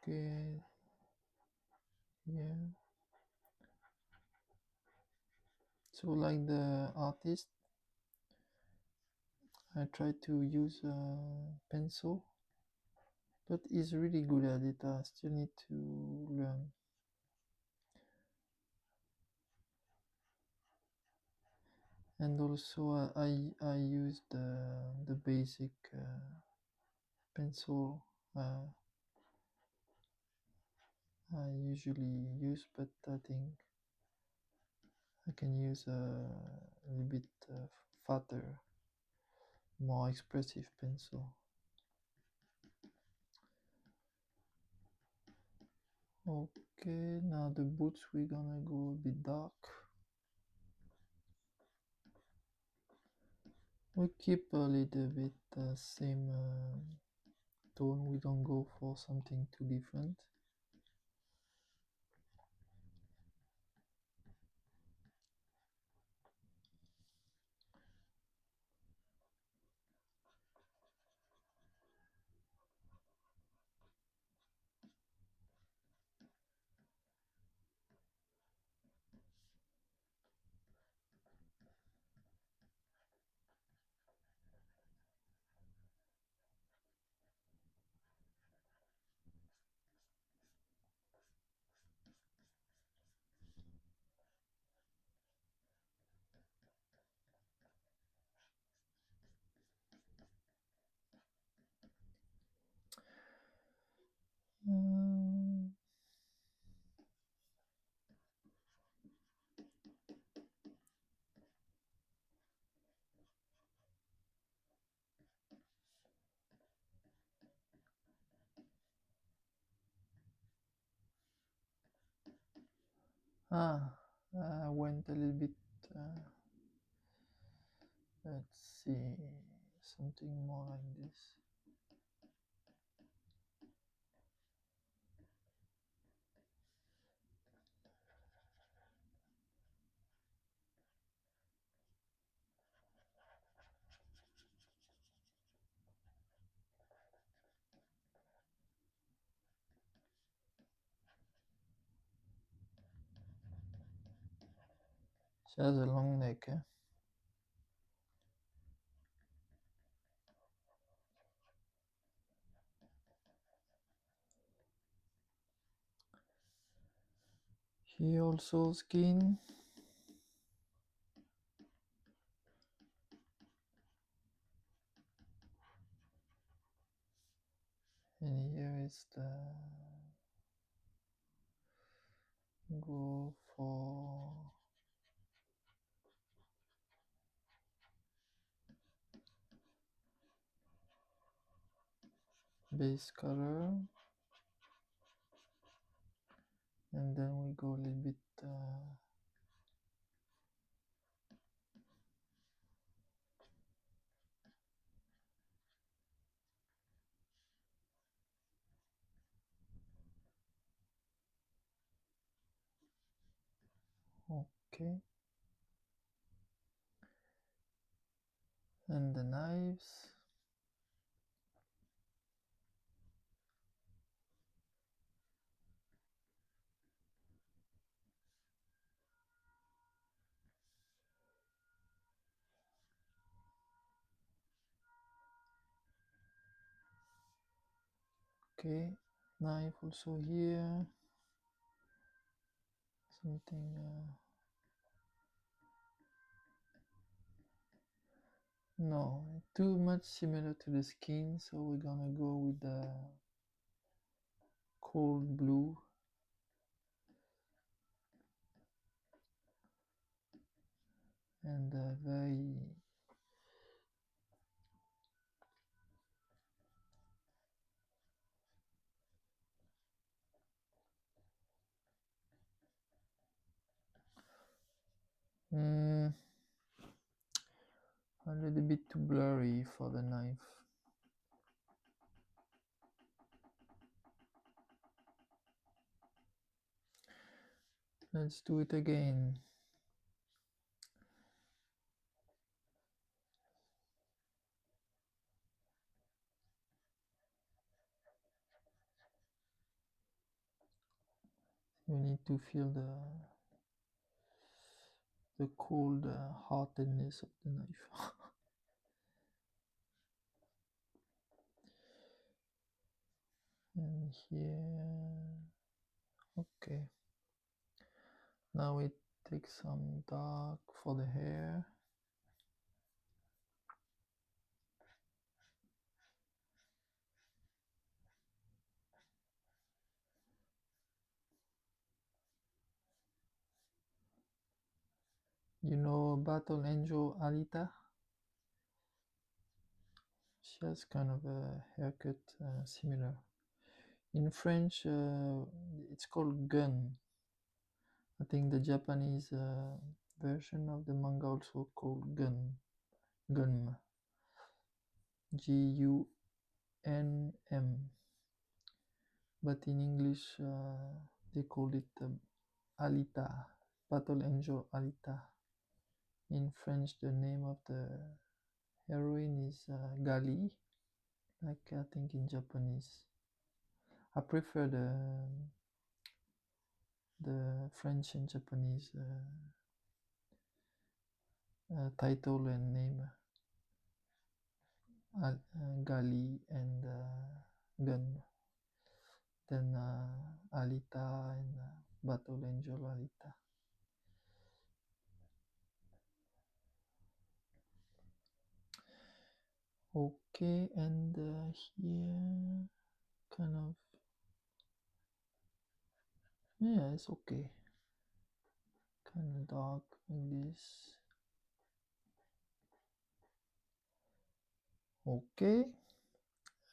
Okay, yeah. So like the artist, I try to use a pencil, but he's really good at it. I still need to learn. And also I use the basic pencil I usually use, but I think I can use a little bit fatter, more expressive pencil. Okay, now the boots we're gonna go a bit dark. We keep a little bit same tone, we don't go for something too different. Um, I went a little bit, let's see, something more like this. She has a long neck, eh? Here also skin. And here is the go for base color, and then we go a little bit okay, and the knives. Okay, knife also here, something no, too much similar to the skin, so we're gonna go with the cold blue and very mm, a little bit too blurry for the knife. Let's do it again. You need to feel the cold hardness of the knife. And here, okay. Now we take some dark for the hair. You know Battle Angel Alita? She has kind of a haircut similar. In French, it's called gun. I think the Japanese version of the manga also called gun, Gunm. But in English, they called it Alita, Battle Angel Alita. In French, the name of the heroine is Gali, like I think in Japanese. I prefer the French and Japanese title and name, Gali and Gun, then Alita and Battle Angel Alita. Okay, and here, kind of, yeah, it's okay. Kind of dark like this. Okay,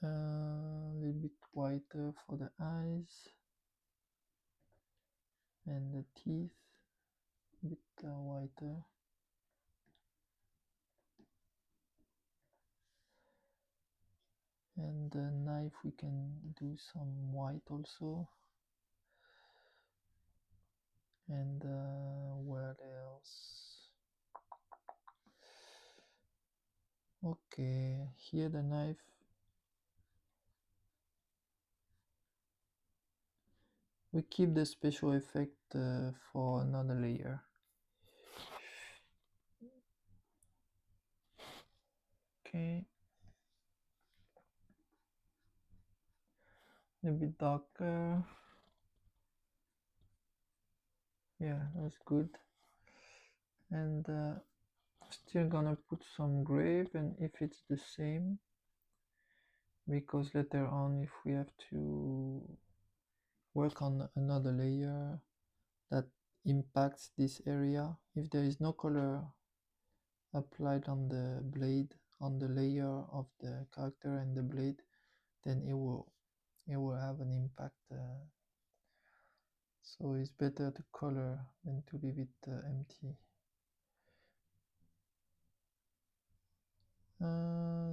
a little bit whiter for the eyes and the teeth, a bit whiter. And the knife, we can do some white also. And what else? Okay, here the knife, we keep the special effect for another layer. Okay, a bit darker. Yeah, that's good. And still gonna put some gray, and if it's the same, because later on, if we have to work on another layer that impacts this area, if there is no color applied on the blade, on the layer of the character and the blade, then it will have an impact. So it's better to color than to leave it empty.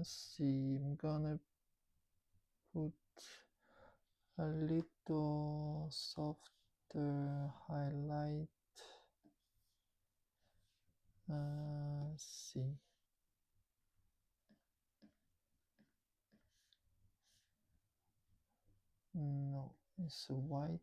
See, I'm gonna put a little softer highlight. See. No, it's white.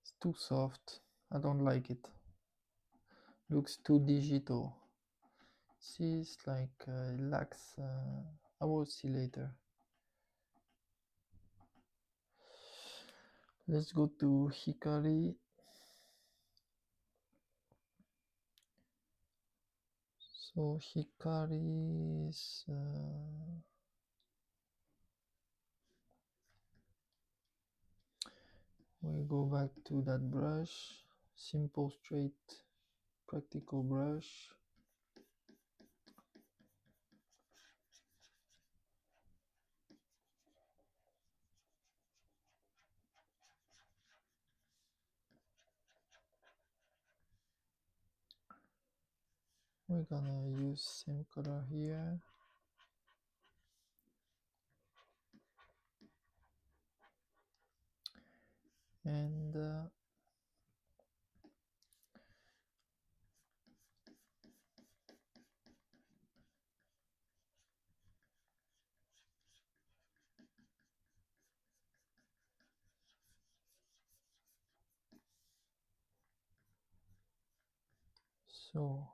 It's too soft. I don't like it. Looks too digital. See, it's like it lacks. I will see later. Let's go to Hikari. So Hikari is we go back to that brush, simple, straight, practical brush. We're gonna use same color here. And so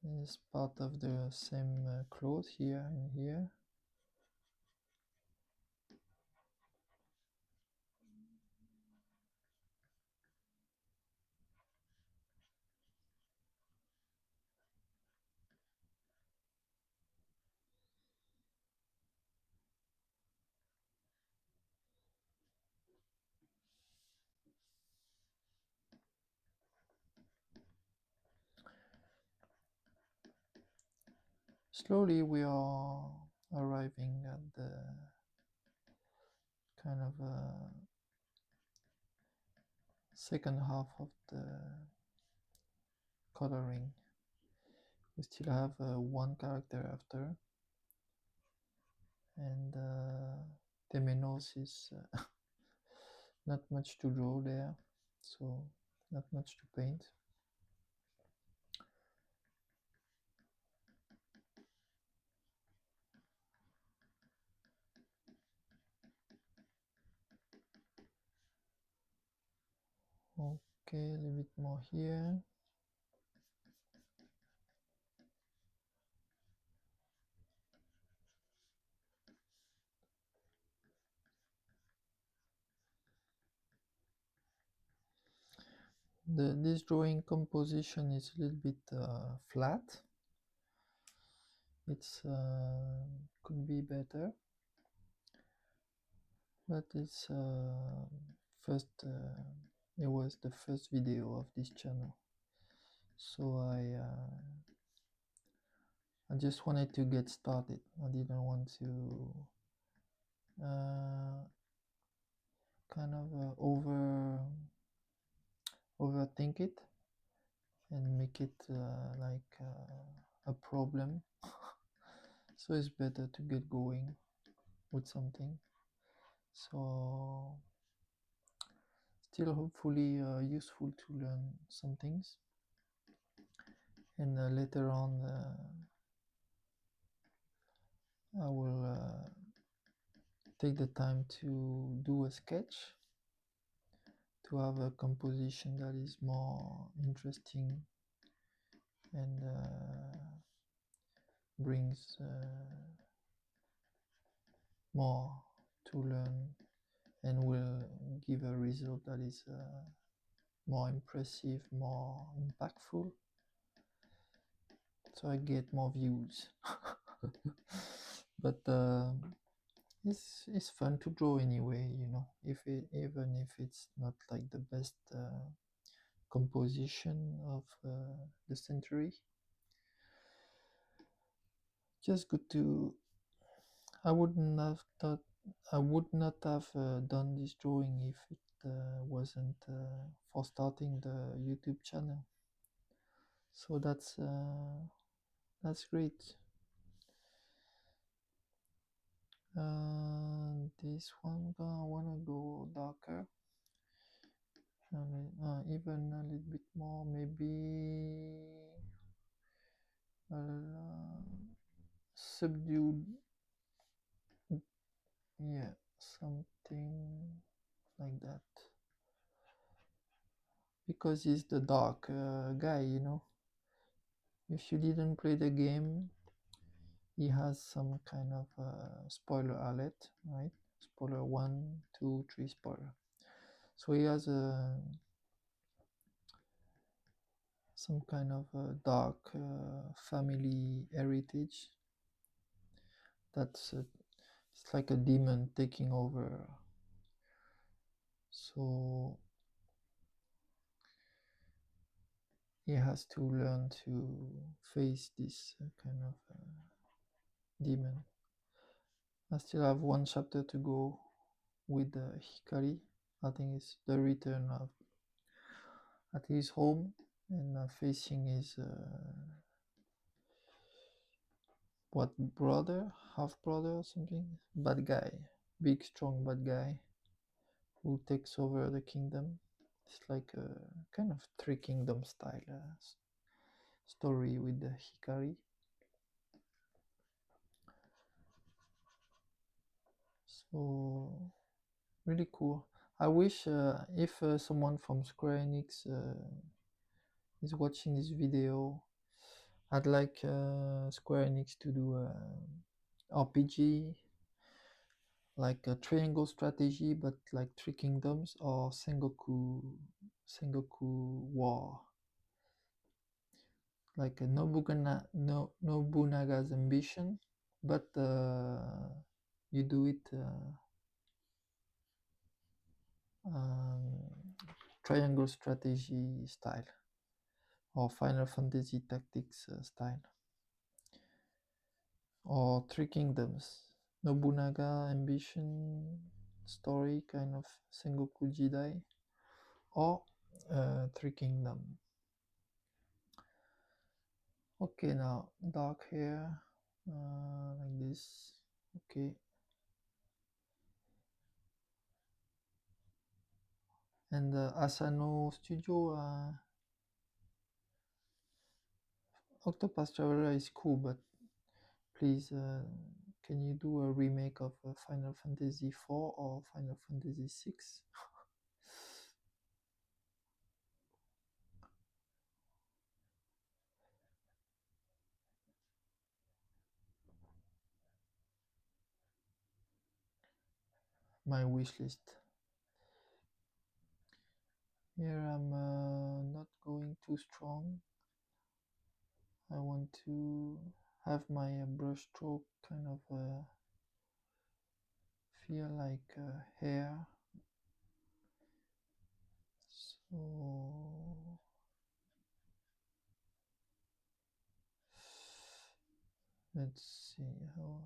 it's part of the same cloth here and here. Slowly we are arriving at the kind of second half of the coloring. We still have one character after, and Temenos is not much to draw there, so not much to paint. Okay, a little bit more here. This drawing composition is a little bit flat. It's could be better, but it's first. It was the first video of this channel, so I just wanted to get started. I didn't want to kind of overthink it and make it like a problem. So it's better to get going with something. So still hopefully useful to learn some things, and later on I will take the time to do a sketch to have a composition that is more interesting and brings more to learn and will give a result that is more impressive, more impactful, so I get more views. But it's fun to draw anyway, you know, even if it's not like the best composition of the century. Just good to. I would not have done this drawing if it wasn't for starting the YouTube channel. So that's great. This one I wanna go darker, even a little bit more, maybe subdued. Yeah, something like that. Because he's the dark guy, you know. If you didn't play the game, he has some kind of spoiler alert, right? Spoiler 1, 2, 3 spoiler. So he has some kind of dark family heritage. That's it's like a demon taking over. So he has to learn to face this kind of demon. I still have one chapter to go with Hikari. I think it's the return of at his home and facing his brother, half brother or something, bad guy, big strong bad guy who takes over the kingdom. It's like a kind of Three Kingdom style story with the Hikari. So really cool. I wish if someone from Square Enix is watching this video, I'd like Square Enix to do a RPG, like a triangle strategy, but like Three Kingdoms or Sengoku War, like a Nobunaga's ambition, but you do it triangle strategy style, or Final Fantasy Tactics style. or Three Kingdoms, Nobunaga Ambition Story, kind of Sengoku Jidai, or Three Kingdom. Okay, now dark hair, like this. Okay, and Asano Studio, Octopath Traveler is cool, but please, can you do a remake of Final Fantasy 4 or Final Fantasy 6? My wish list. Here I'm not going too strong. I want to have my brush stroke kind of feel like hair. So let's see how.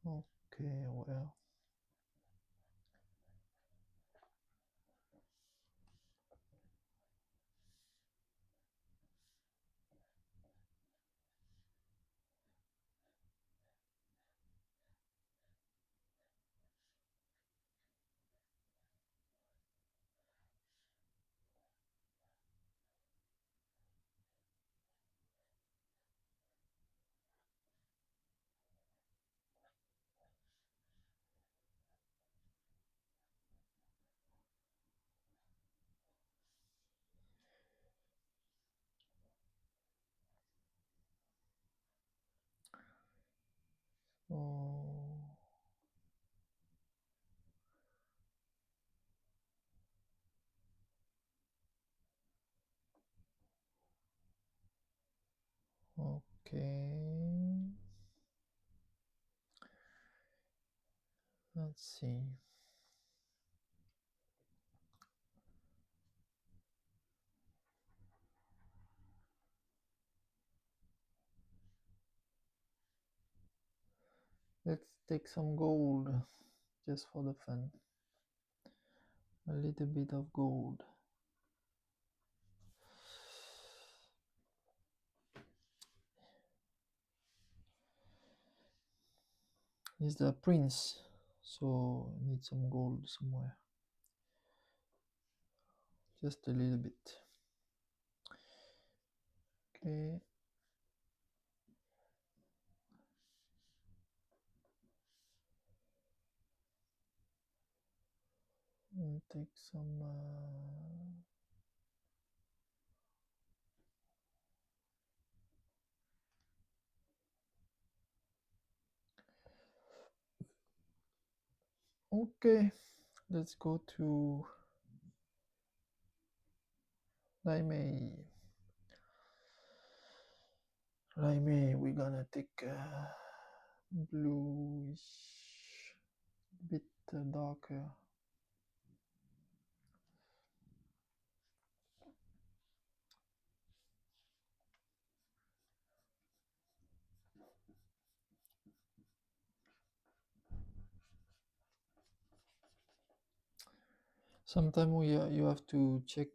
Okay, well. So okay. Let's see. Let's take some gold just for the fun. A little bit of gold. He's the prince, so need some gold somewhere. Just a little bit. Okay. And take some okay, let's go to Laimei. Laimei, we're gonna take bluish, bit darker. Sometimes you have to check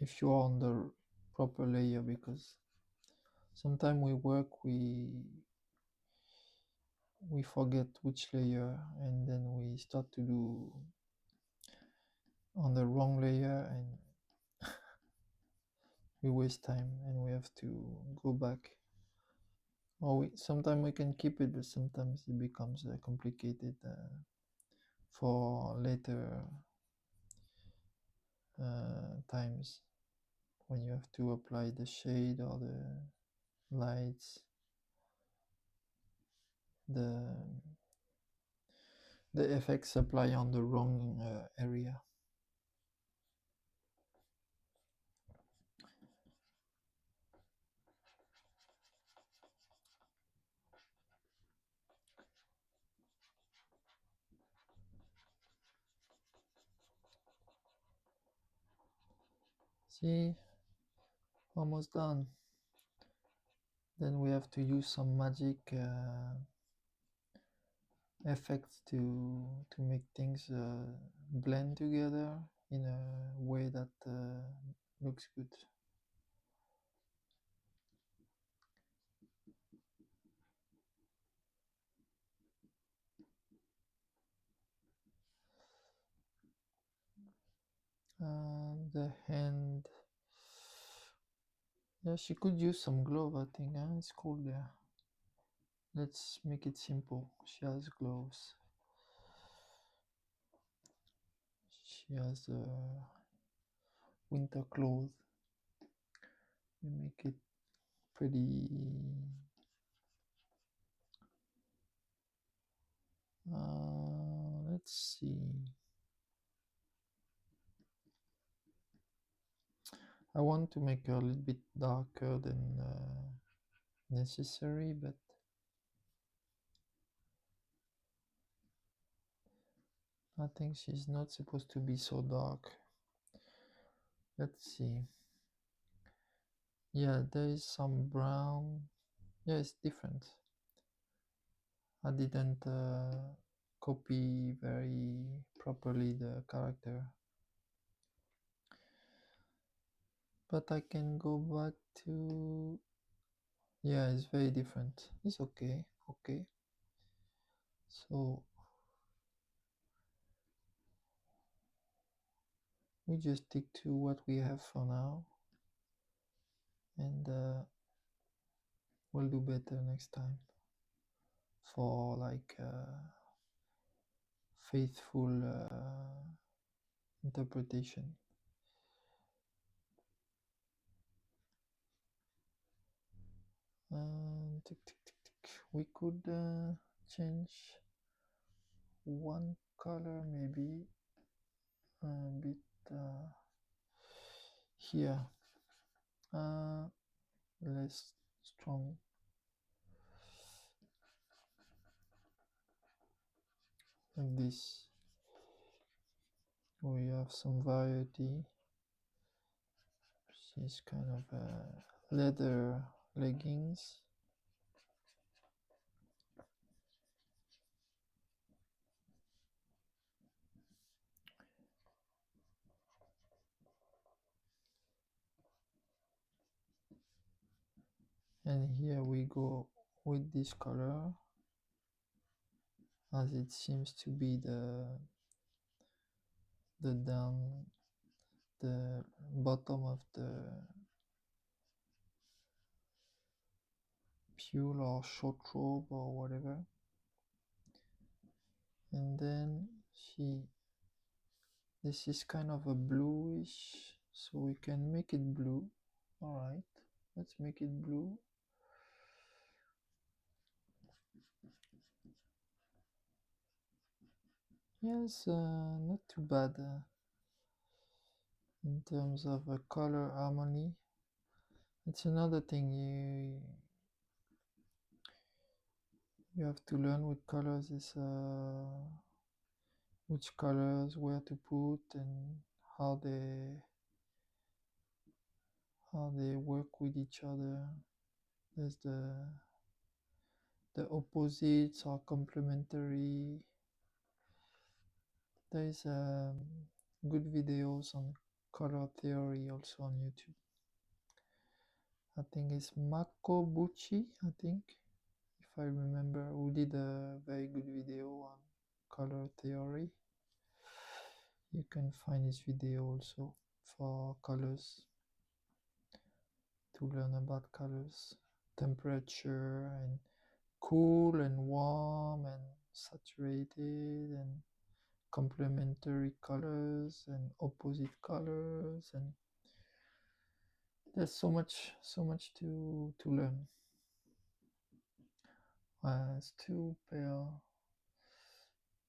if you are on the proper layer, because sometimes we forget which layer, and then we start to do on the wrong layer, and we waste time, and we have to go back. Or sometimes we can keep it, but sometimes it becomes complicated for later times when you have to apply the shade or the lights, the effects apply on the wrong area. See, almost done. Then we have to use some magic effects to make things blend together in a way that looks good. The hand, yeah, she could use some glove, I think. It's cold there. Let's make it simple. She has gloves. She has winter clothes. We make it pretty. Let's see. I want to make her a little bit darker than necessary, but I think she's not supposed to be so dark. Let's see. Yeah, there is some brown. Yeah, it's different. I didn't copy very properly the character. But I can go back to... Yeah, it's very different. It's okay. Okay. So we just stick to what we have for now. And we'll do better next time for like faithful interpretation. Tick, tick, tick, tick. We could change one color maybe a bit here, less strong, like this. We have some variety. She's kind of leather leggings. And here we go with this color, as it seems to be the bottom of the pule or short robe or whatever. And then this is kind of a bluish, so we can make it blue. All right, let's make it blue. Yes, not too bad in terms of color harmony. It's another thing you have to learn with colors is which colors where to put and how they work with each other. There's the opposites are complementary. There is good videos on color theory also on YouTube. I think it's Makobuchi, I think, if I remember, who did a very good video on color theory. You can find his video also for colors, to learn about colors, temperature, and cool and warm and saturated and complementary colors and opposite colors, and there's so much to learn. It's too pale.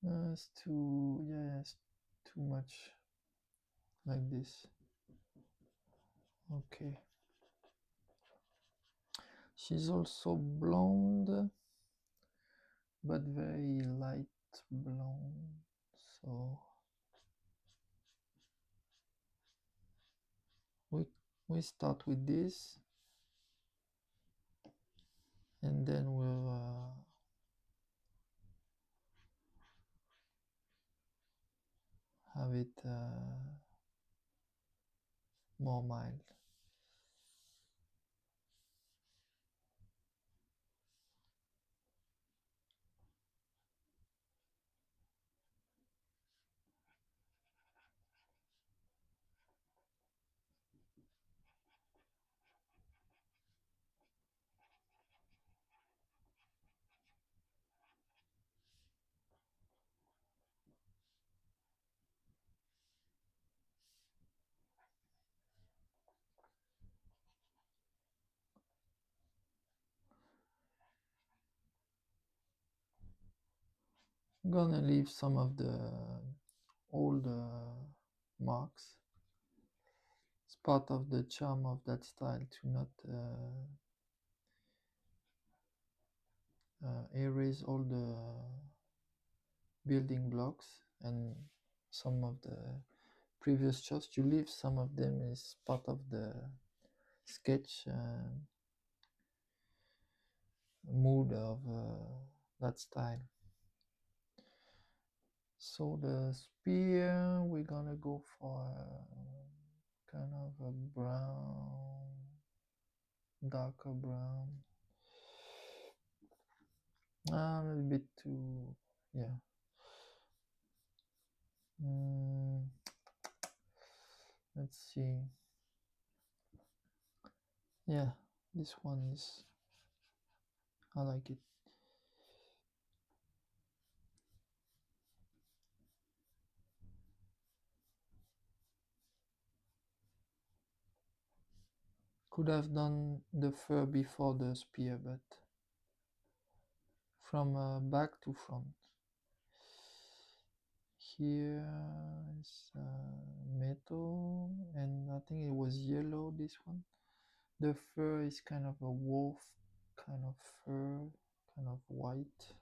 It's too, yeah, it's too much like this. Okay. She's also blonde, but very light blonde. So we start with this, and then we'll have it more mild. I'm gonna leave some of the old marks. It's part of the charm of that style to not erase all the building blocks, and some of the previous shots you leave some of them is part of the sketch mood of that style. So the spear, we're gonna go for kind of a brown, darker brown. A little bit too, yeah. Let's see. Yeah, this one is, I like it. Could have done the fur before the spear, but from back to front. Here is metal, and I think it was yellow, this one. The fur is kind of a wolf kind of fur, kind of white.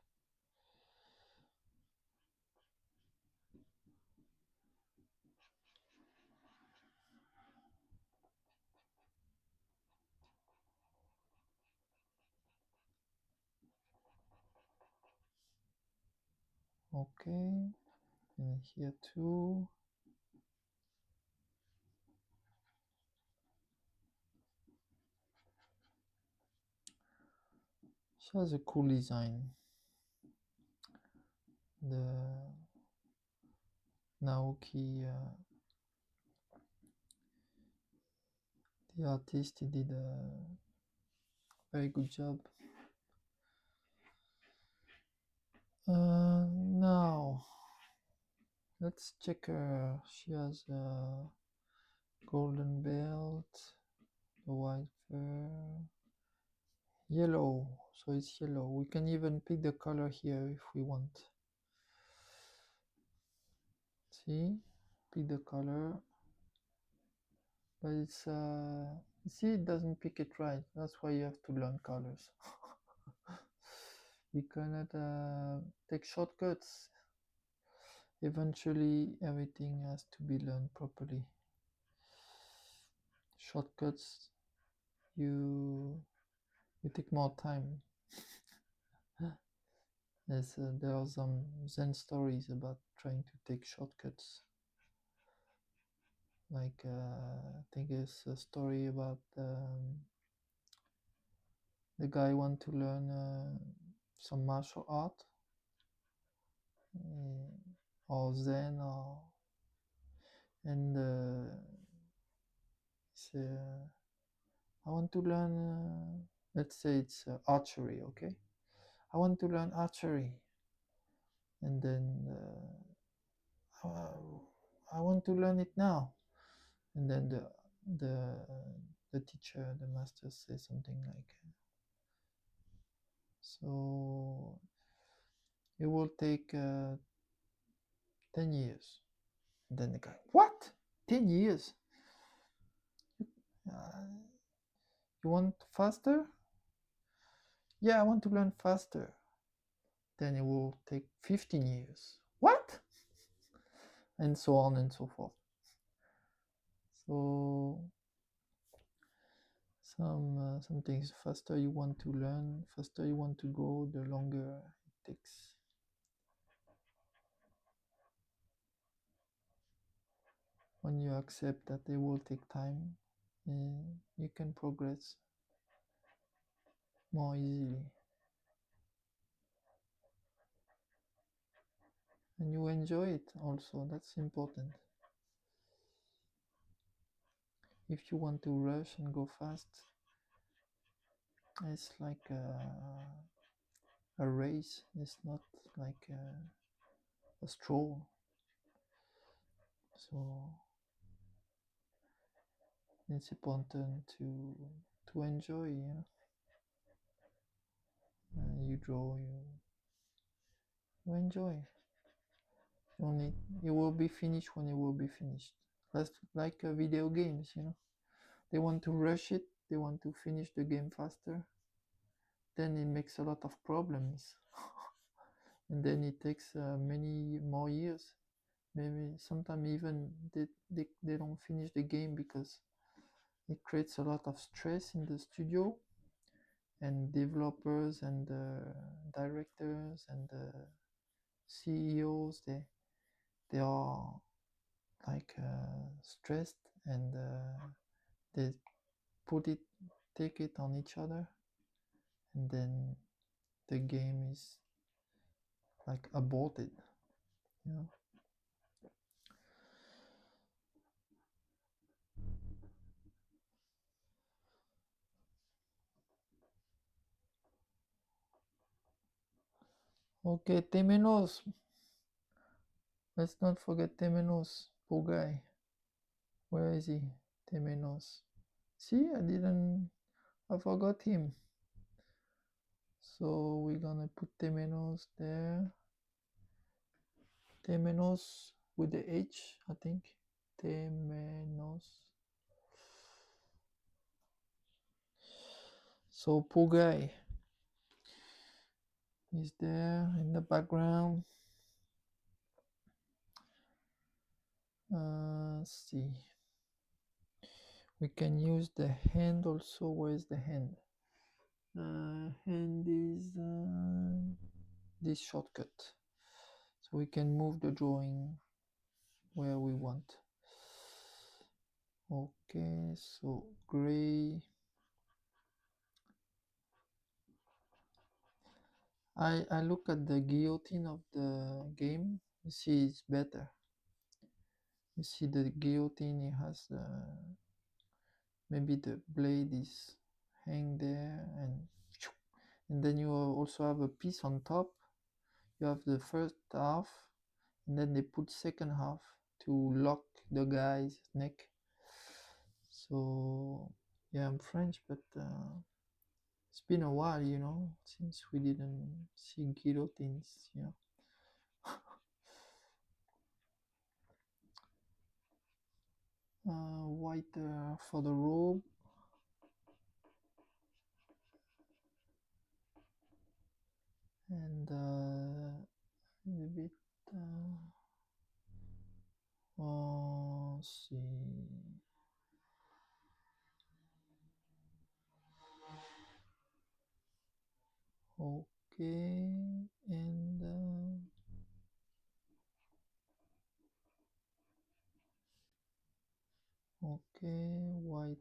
Okay, and here too. She has a cool design. The Naoki, the artist, he did a very good job. Now let's check her. She has a golden belt, the white fur, yellow, so it's yellow. We can even pick the color here if we want. See, pick the color, but it's see, it doesn't pick it right. That's why you have to learn colors. We cannot take shortcuts. Eventually everything has to be learned properly. Shortcuts, you take more time. There are some Zen stories about trying to take shortcuts. Like I think it's a story about the guy want to learn some martial art, or Zen, and say, I want to learn. Let's say it's archery, okay? I want to learn archery, and then I want to learn it now, and then the teacher, the master, says something like, so it will take 10 years. And then the guy, what? 10 years? You want faster? Yeah, I want to learn faster. Then it will take 15 years. What? And so on and so forth. So some things faster you want to learn, faster you want to go, the longer it takes. When you accept that they will take time, you can progress more easily. And you enjoy it also, that's important. If you want to rush and go fast, it's like a race, it's not like a stroll. So it's important to enjoy, you draw, you enjoy. Only it will be finished when it will be finished. That's like video games, they want to rush it, they want to finish the game faster, then it makes a lot of problems. And then it takes many more years, maybe sometimes even they don't finish the game because it creates a lot of stress in the studio, and developers and directors and CEOs, they are like stressed, and they take it on each other, and then the game is like aborted, you know. Okay, Temenos. Let's not forget Temenos. Poor guy. Where is he? Temenos. See, I forgot him. So we're gonna put Temenos there. Temenos with the H, I think. Temenos. So poor guy is there in the background. Let's see. We can use the hand also. Where is the hand? Hand is this shortcut. So we can move the drawing where we want. Okay, so gray. I look at the guillotine of the game. You see, it's better. You see the guillotine, it has maybe the blade is hang there, and then you also have a piece on top. You have the first half, and then they put second half to lock the guy's neck. So yeah, I'm French, but it's been a while, since we didn't see guillotines, white for the robe. And a bit let's see. Okay, and okay, white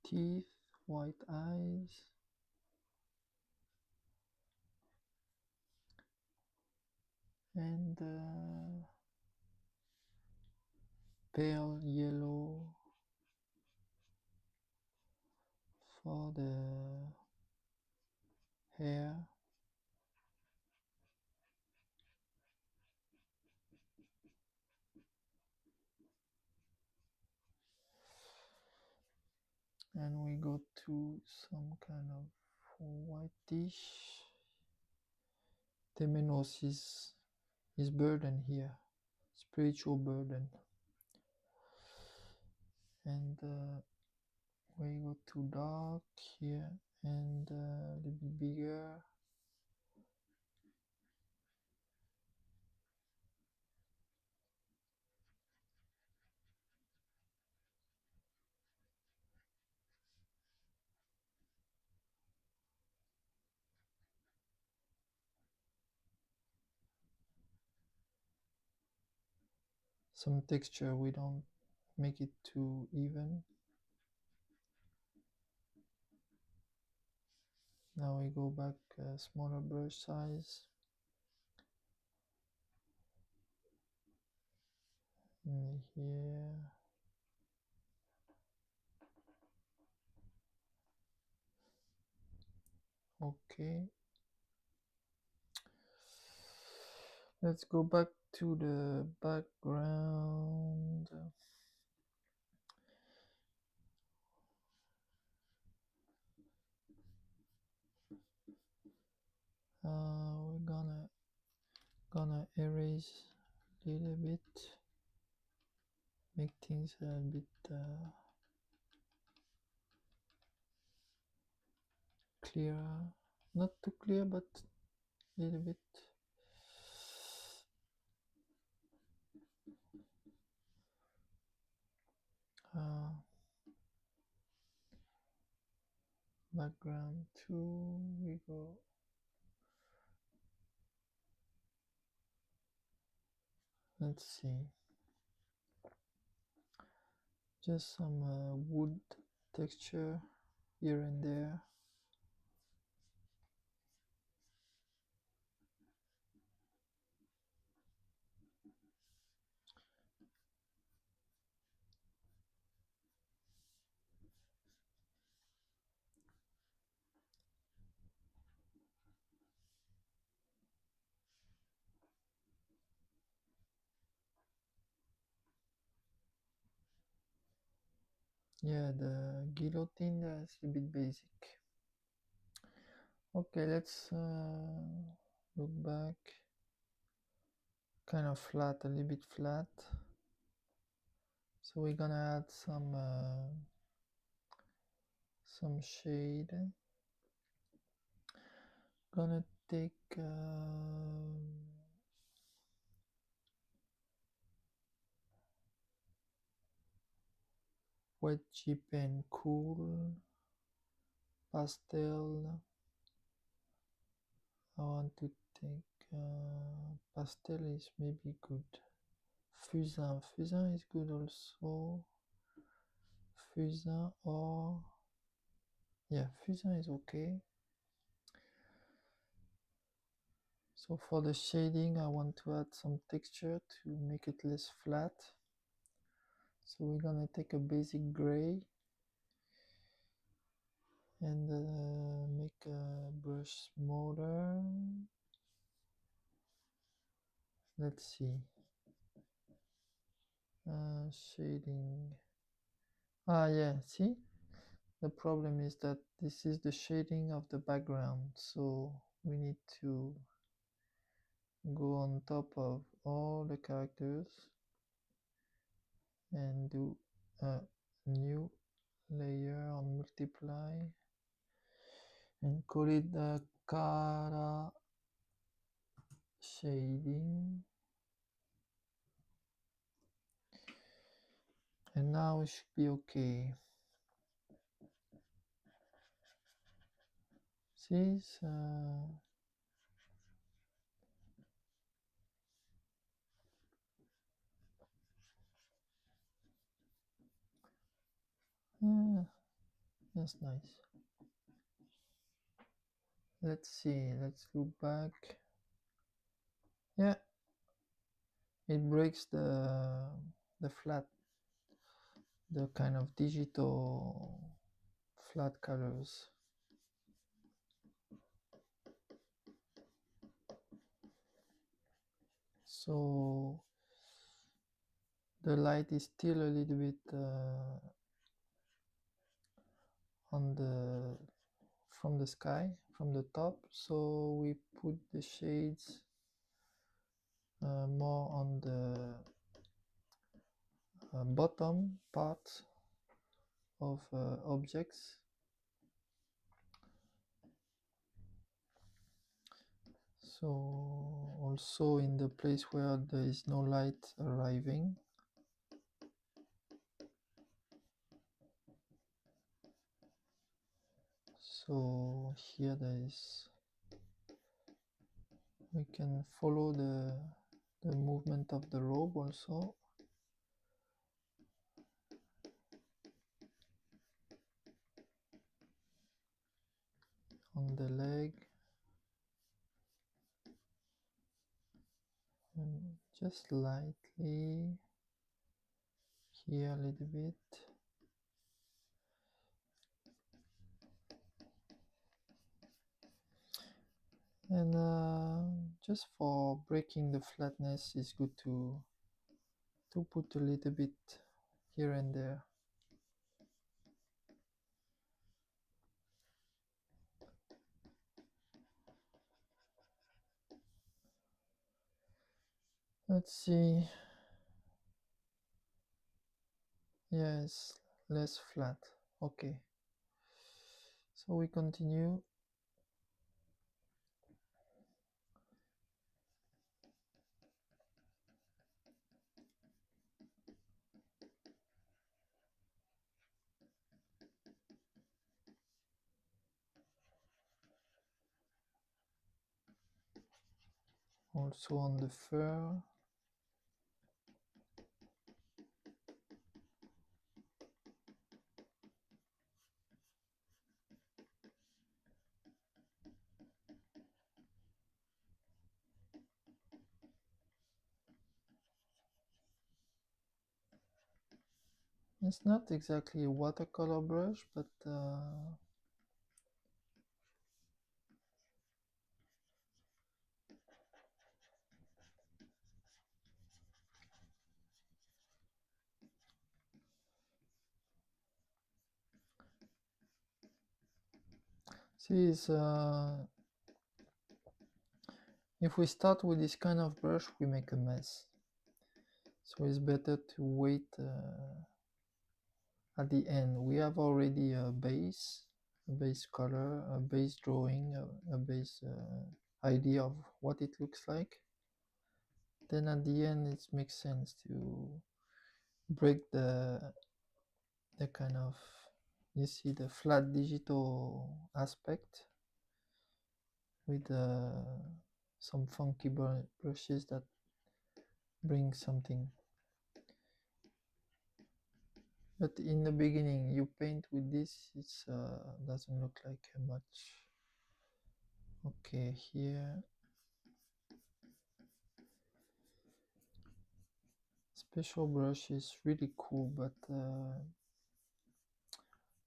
teeth, white eyes, and pale yellow for the hair. And we go to some kind of whitish. Temenos is burden here, spiritual burden. And we go to dark here, and a little bit bigger. some texture, we don't make it too even. Now we go back smaller brush size. And here. Okay. Let's go back to the background. We're gonna erase a little bit, make things a bit clearer. Not too clear, but a little bit. Background 2, we go. Let's see. Just some wood texture here and there. Yeah, the guillotine is a bit basic. Okay, let's look back. Kind of flat, a little bit flat. So we're gonna add some shade. Gonna take wet chip and cool pastel. I want to take pastel is maybe good. Fusain is good also. Fusain or yeah, Fusain is okay. So for the shading, I want to add some texture to make it less flat. So we're gonna take a basic gray and make a brush smaller. Let's see. Shading. Ah, yeah, see? The problem is that this is the shading of the background, so we need to go on top of all the characters and do a new layer on multiply and call it the Kara shading. And now it should be okay. See, that's nice. Let's see, let's look back. Yeah, it breaks the flat, the kind of digital flat colors. So the light is still a little bit on the from the sky, from the top, so we put the shades more on the bottom part of objects. So also in the place where there is no light arriving. So here there is, we can follow the movement of the robe also. on the leg, and just lightly here a little bit. And just for breaking the flatness, it's good to put a little bit here and there. Let's see. Yes, less flat. Okay. So we continue. Also on the fur. It's not exactly a watercolor brush, but see, if we start with this kind of brush, we make a mess. So it's better to wait at the end. We have already a base color, a base drawing, a base idea of what it looks like. Then at the end, it makes sense to break the kind of, you see, the flat digital aspect with some funky brushes that bring something. But in the beginning, you paint with this, it doesn't look like much. Okay, here. Special brush is really cool, but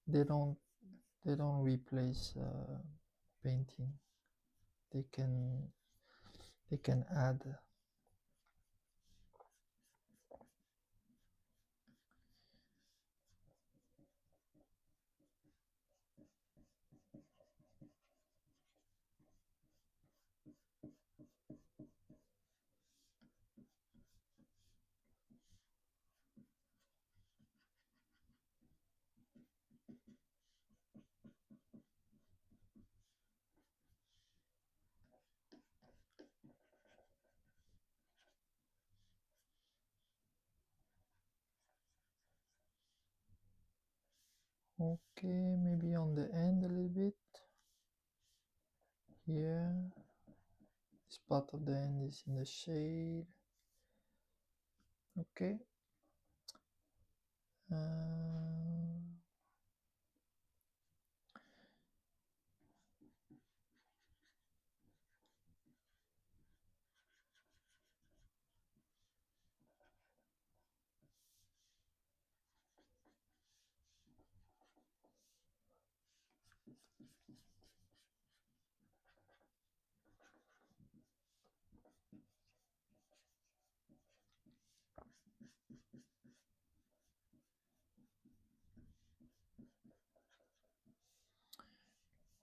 they don't replace painting. They can add. Okay, maybe on the end a little bit. Here, this part of the end is in the shade. Okay.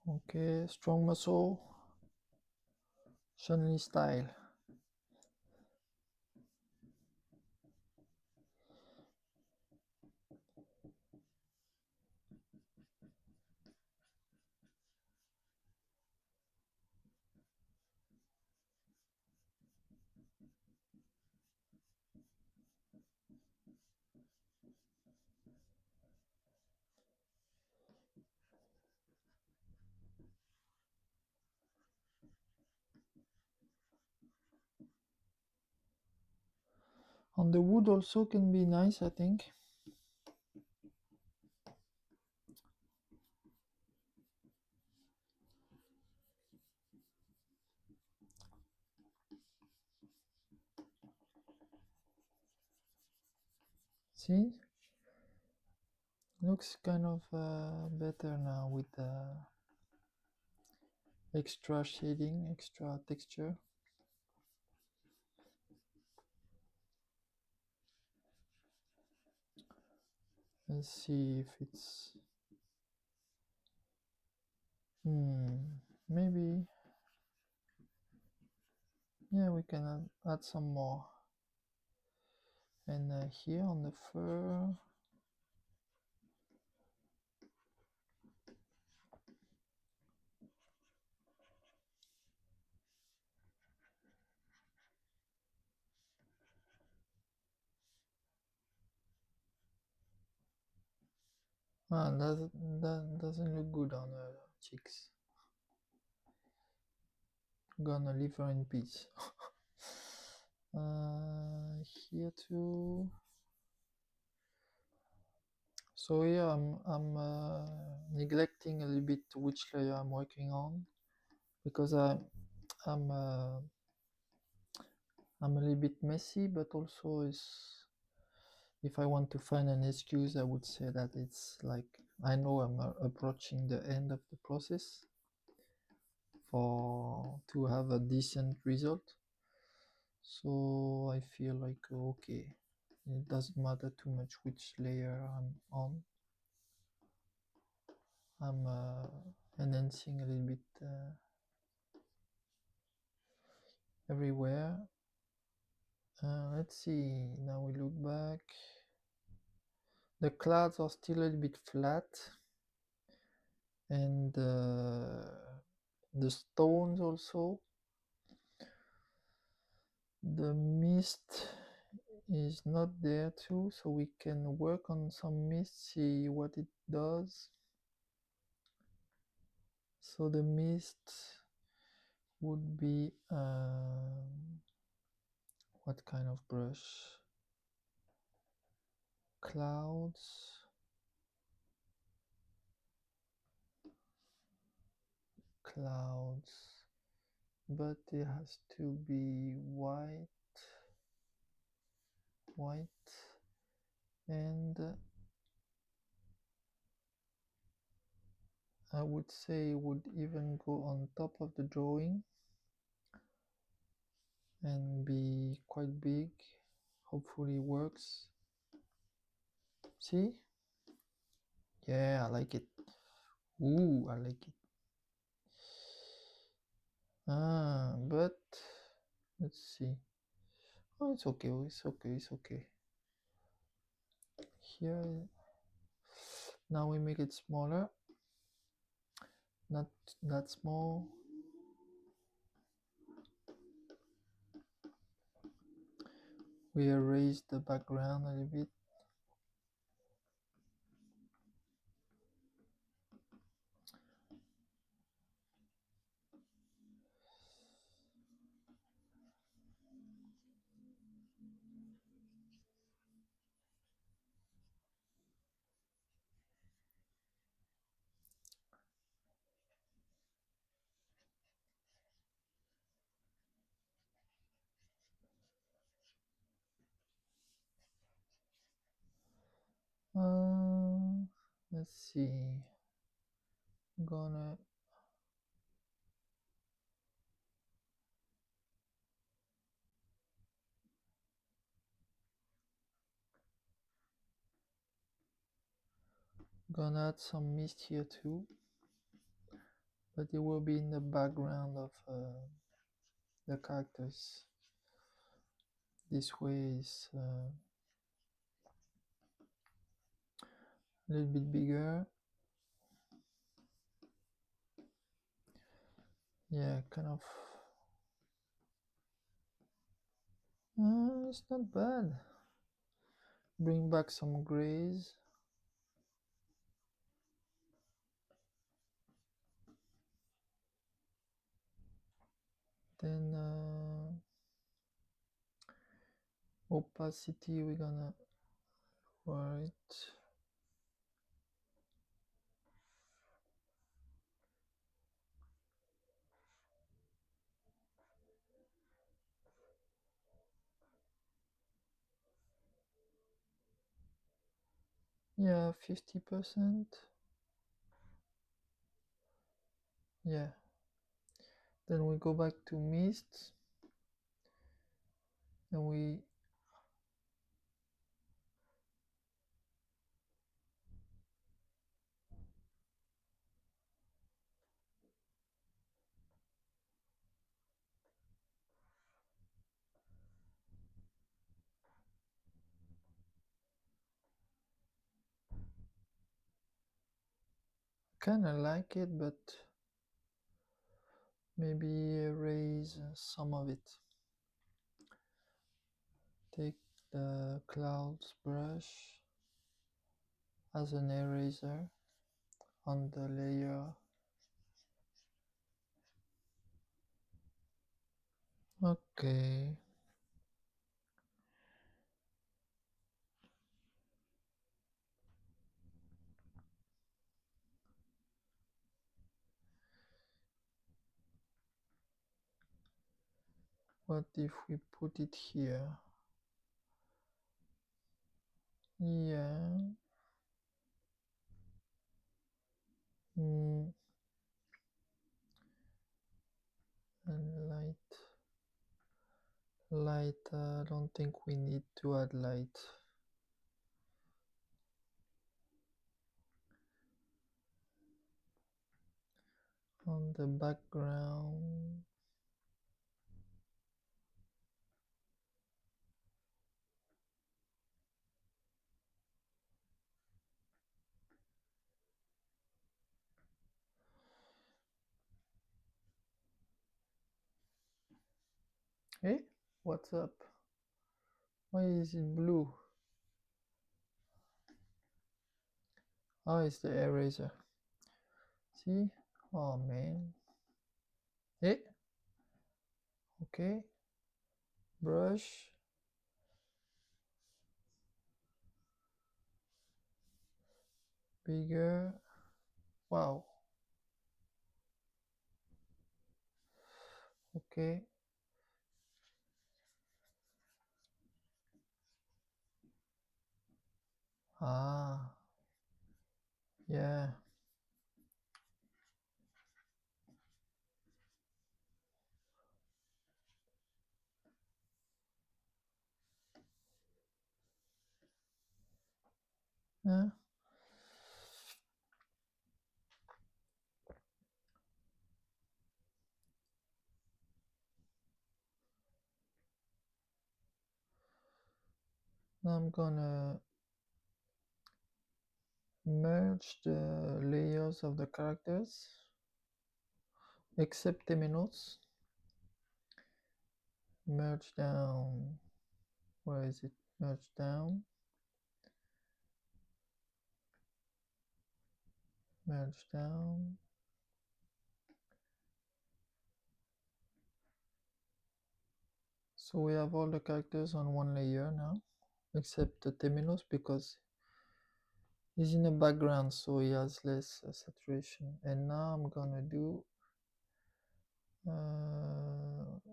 Okay, strong muscle, Shanley style. On the wood also can be nice, I think. See, looks kind of better now with extra shading, extra texture. Let's see if it's maybe, yeah, we can add some more. And here on the fur, that doesn't look good on her cheeks. Gonna leave her in peace. Here too. So yeah, I'm neglecting a little bit which layer I'm working on, because I'm uh, I'm a little bit messy, but also if I want to find an excuse, I would say that it's like I know I'm approaching the end of the process for to have a decent result. So I feel like okay, it doesn't matter too much which layer I'm on. I'm enhancing a little bit everywhere. Let's see, now we look back. The clouds are still a little bit flat, and the stones also. The mist is not there too, so we can work on some mist, see what it does. So the mist would be what kind of brush? Clouds. Clouds. But it has to be white. White. And I would say it would even go on top of the drawing and be quite big. Hopefully works. See? Yeah, I like it. Ooh, I like it. But let's see. Oh, it's okay. It's okay. It's okay. Here, now we make it smaller. Not that small. We erase the background a little bit. Let's see. Gonna add some mist here too, but it will be in the background of the characters. This way is a little bit bigger. Yeah, kind of. It's not bad. Bring back some grays. Then opacity, we're gonna lower it. Yeah, 50%. Yeah. Then we go back to mist and we kind of like it, but maybe erase some of it. Take the clouds brush as an eraser on the layer. Okay. What if we put it here? Yeah. Mm, and light. I don't think we need to add light. On the background. Hey, what's up? Why is it blue? Oh, it's the eraser. See? Oh man. Hey, okay. Brush. Bigger. Wow. Okay. Ah, yeah. Yeah. Now I'm gonna merge the layers of the characters, except temenos. Merge down. Where is it? Merge down. Merge down. So we have all the characters on one layer now, except the temenos because he's in the background, so he has less saturation. And now I'm gonna do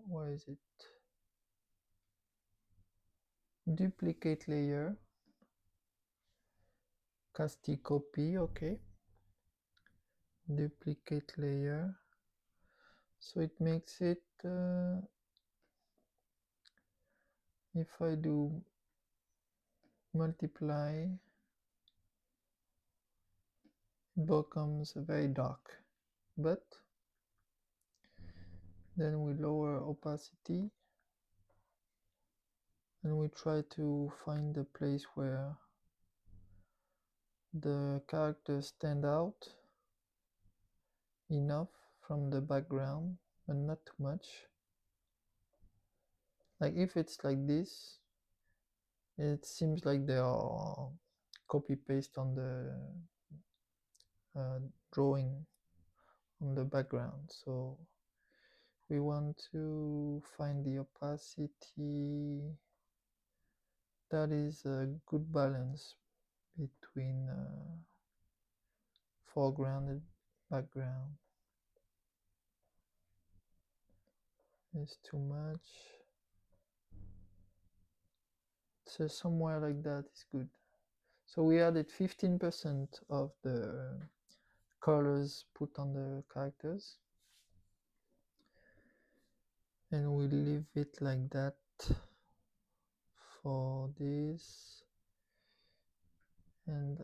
where is it? Duplicate layer, casti copy. Okay, duplicate layer, so it makes it if I do multiply, it becomes very dark. But then we lower opacity and we try to find the place where the characters stand out enough from the background, but not too much. Like if it's like this, it seems like they are copy paste on the drawing on the background. So we want to find the opacity that is a good balance between foreground and background. It's too much. So somewhere like that is good. So we added 15% of the colors put on the characters, and we leave it like that for this. And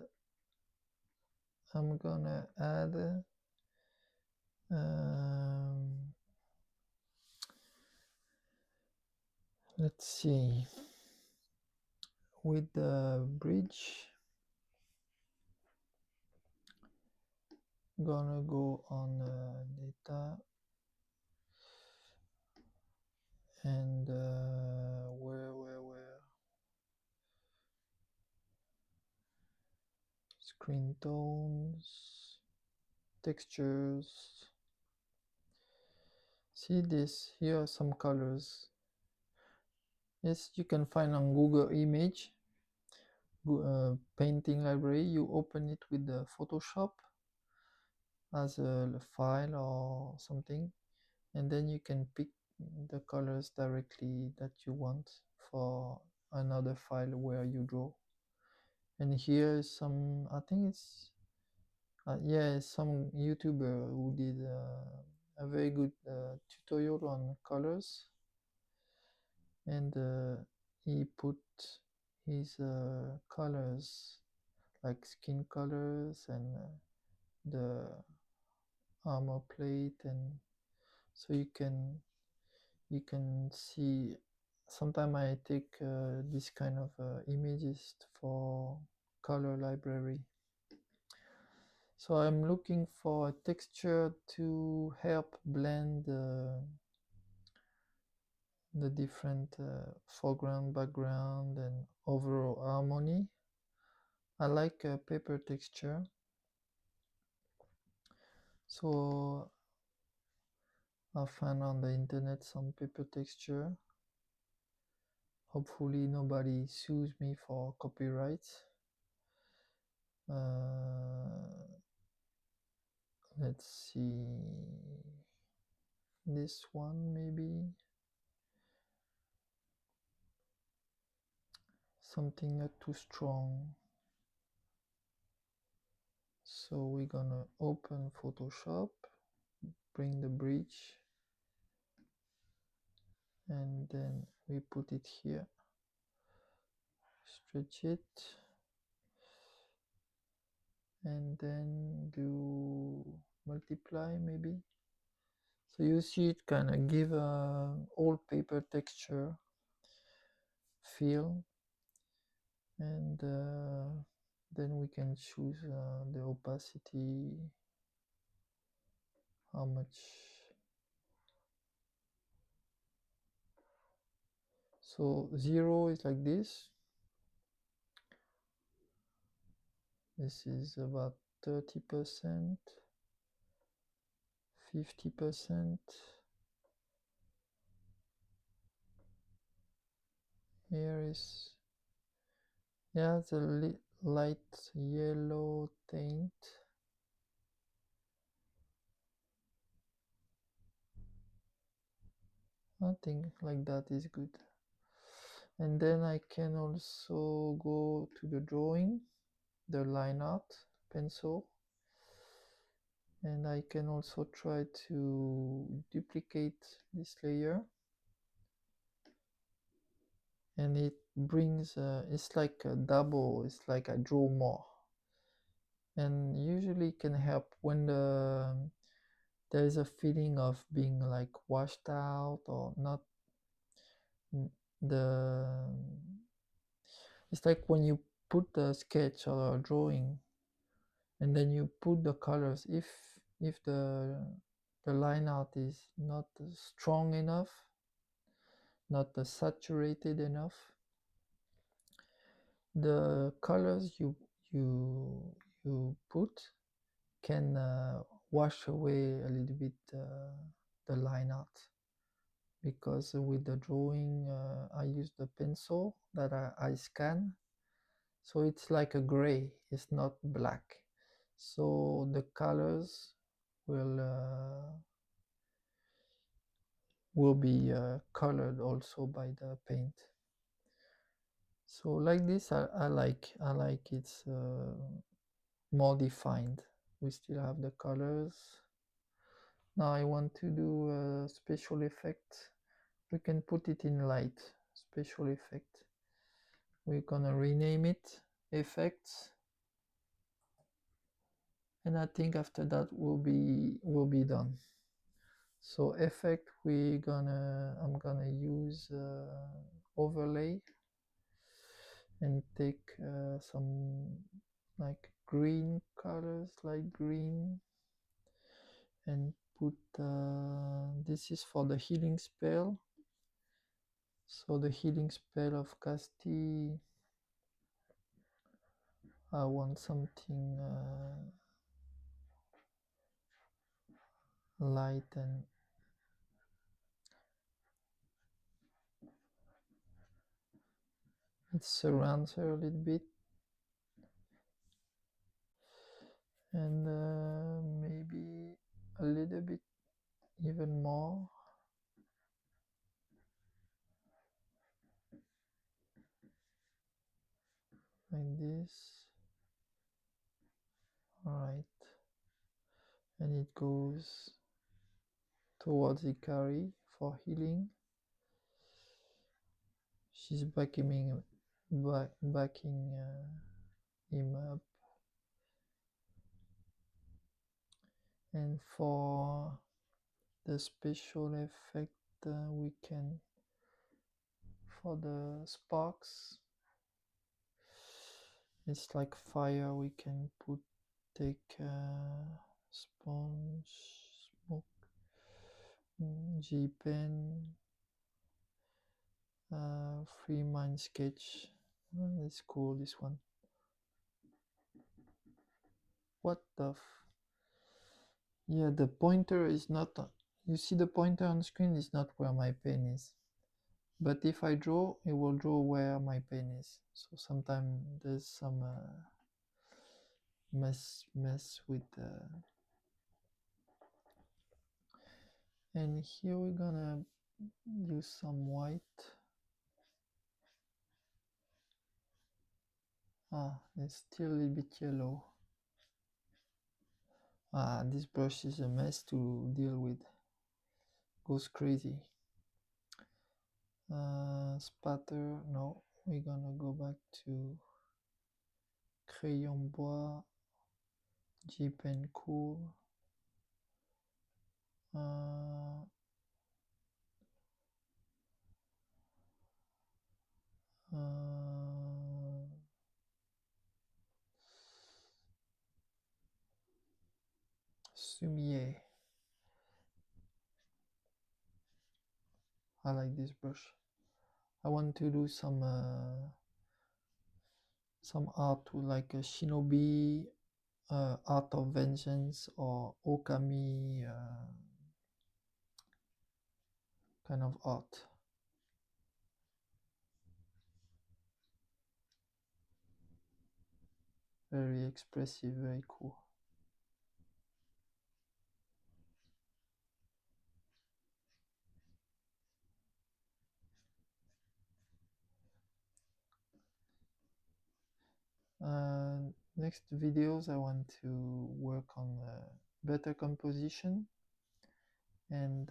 I'm gonna add let's see, with the bridge, gonna go on data, and where screen tones, textures. See this, here are some colors. Yes, you can find on Google Image, painting library. You open it with the Photoshop as a file or something, and then you can pick the colors directly that you want for another file where you draw. And here is some, I think it's yeah, some YouTuber who did a very good tutorial on colors, and he put his colors like skin colors and the armor plate, and so you can see. Sometimes I take this kind of images for color library. So I'm looking for a texture to help blend the different foreground, background, and overall harmony. I like paper texture, so I found on the internet some paper texture. Hopefully nobody sues me for copyright. Let's see, this one maybe, something not too strong. So we're gonna open Photoshop, bring the bridge, and then we put it here, stretch it, and then do multiply maybe. So you see it kind of give a old paper texture feel, and then we can choose the opacity, how much. So 0 is like this. This is about 30%, 50%. Here is, yeah, the light yellow tint. I think like that is good. And then I can also go to the drawing, the line art pencil, and I can also try to duplicate this layer, and it brings it's like a double, it's like I draw more, and usually can help when there is a feeling of being like washed out or not. The It's like when you put a sketch or a drawing and then you put the colors, if the line art is not strong enough, not saturated enough, the colors you put can wash away a little bit the line art, because with the drawing I use the pencil that I scan, so it's like a gray, it's not black, so the colors will be colored also by the paint. So like this, I like it's more defined. We still have the colors. Now I want to do a special effect. We can put it in light. Special effect. We're gonna rename it effects, and I think after that we'll be done. So effect, I'm gonna use overlay and take some like green colors, light green, and put this is for the healing spell. So the healing spell of Casti, I want something light, and it surrounds her a little bit, and maybe a little bit even more, like this. All right, and it goes towards Ikari for healing. She's backing him up, and for the special effect, we can, for the sparks, it's like fire. We can take sponge, smoke, G pen, free mind sketch. It's cool, this one. What the yeah, the pointer is not, you see the pointer on screen is not where my pen is, but if I draw, it will draw where my pen is. So sometimes there's some mess with and here we're gonna use some white. It's still a little bit yellow. This brush is a mess to deal with. Goes crazy. Spatter, no. We're gonna go back to crayon bois, G pen cool. Sumier. I like this brush. I want to do some art like a shinobi, art of vengeance, or okami kind of art. Very expressive, very cool. Next videos I want to work on better composition, and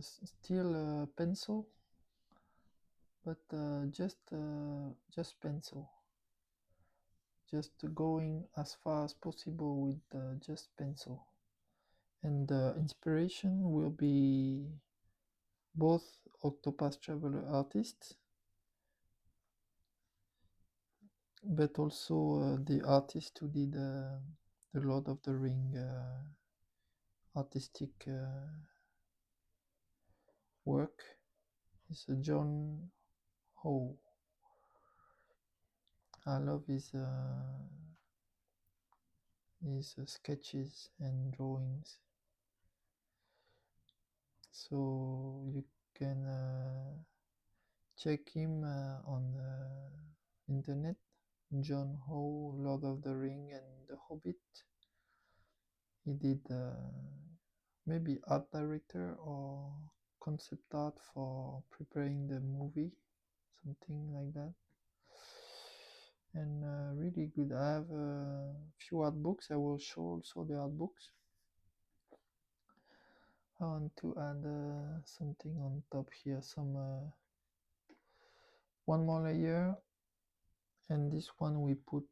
still pencil, but just pencil, just going as far as possible with just pencil, and the inspiration will be both Octopath Traveler artists, but also the artist who did the Lord of the Ring artistic work. Is John Ho. I love his sketches and drawings. So you can check him on the internet. John Ho, Lord of the Ring and The Hobbit. He did maybe art director or concept art for preparing the movie, something like that. And really good. I have a few art books. I will show also the art books. I want to add something on top here, some one more layer, and this one we put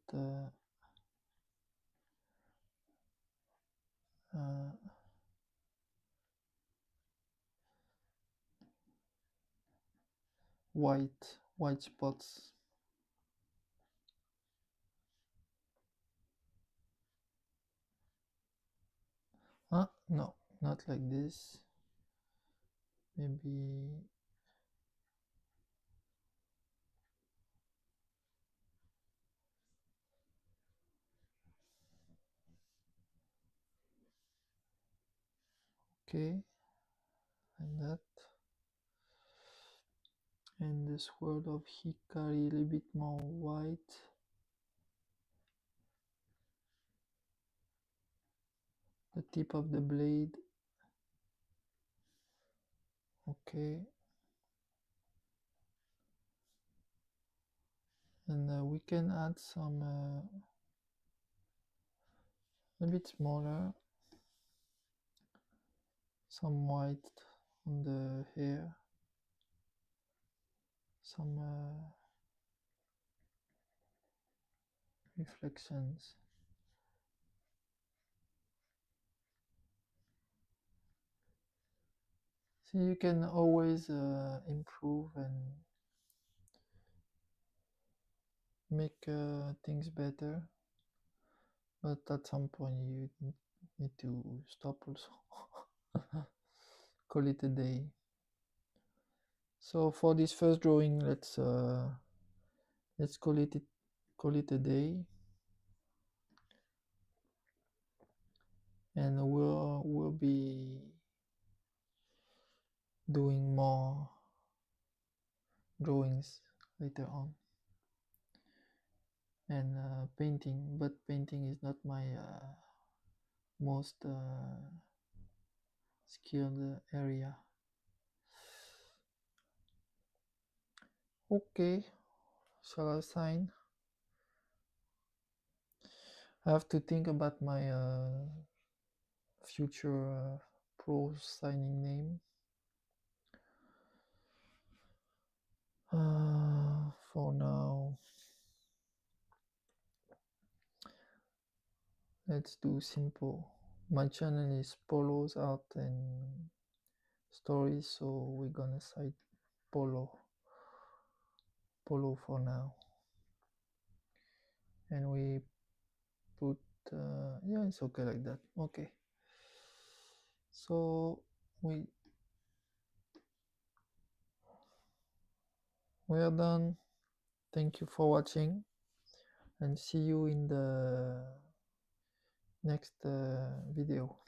white spots. No, not like this. Maybe okay, like that. And the sword of Hikari a little bit more white. The tip of the blade. Okay. And we can add some a bit smaller, some white on the hair, some reflections. See, you can always improve and make things better, but at some point you need to stop also. Call it a day. So for this first drawing, let's call it a day, and we'll be doing more drawings later on, and painting, but painting is not my most skilled area. Okay, shall I sign? I have to think about my future pro signing name. For now, let's do simple. My channel is Polo's Art and Stories, so we're gonna cite Polo for now, and we put yeah, it's okay like that. Okay, so we are done. Thank you for watching, and see you in the next video.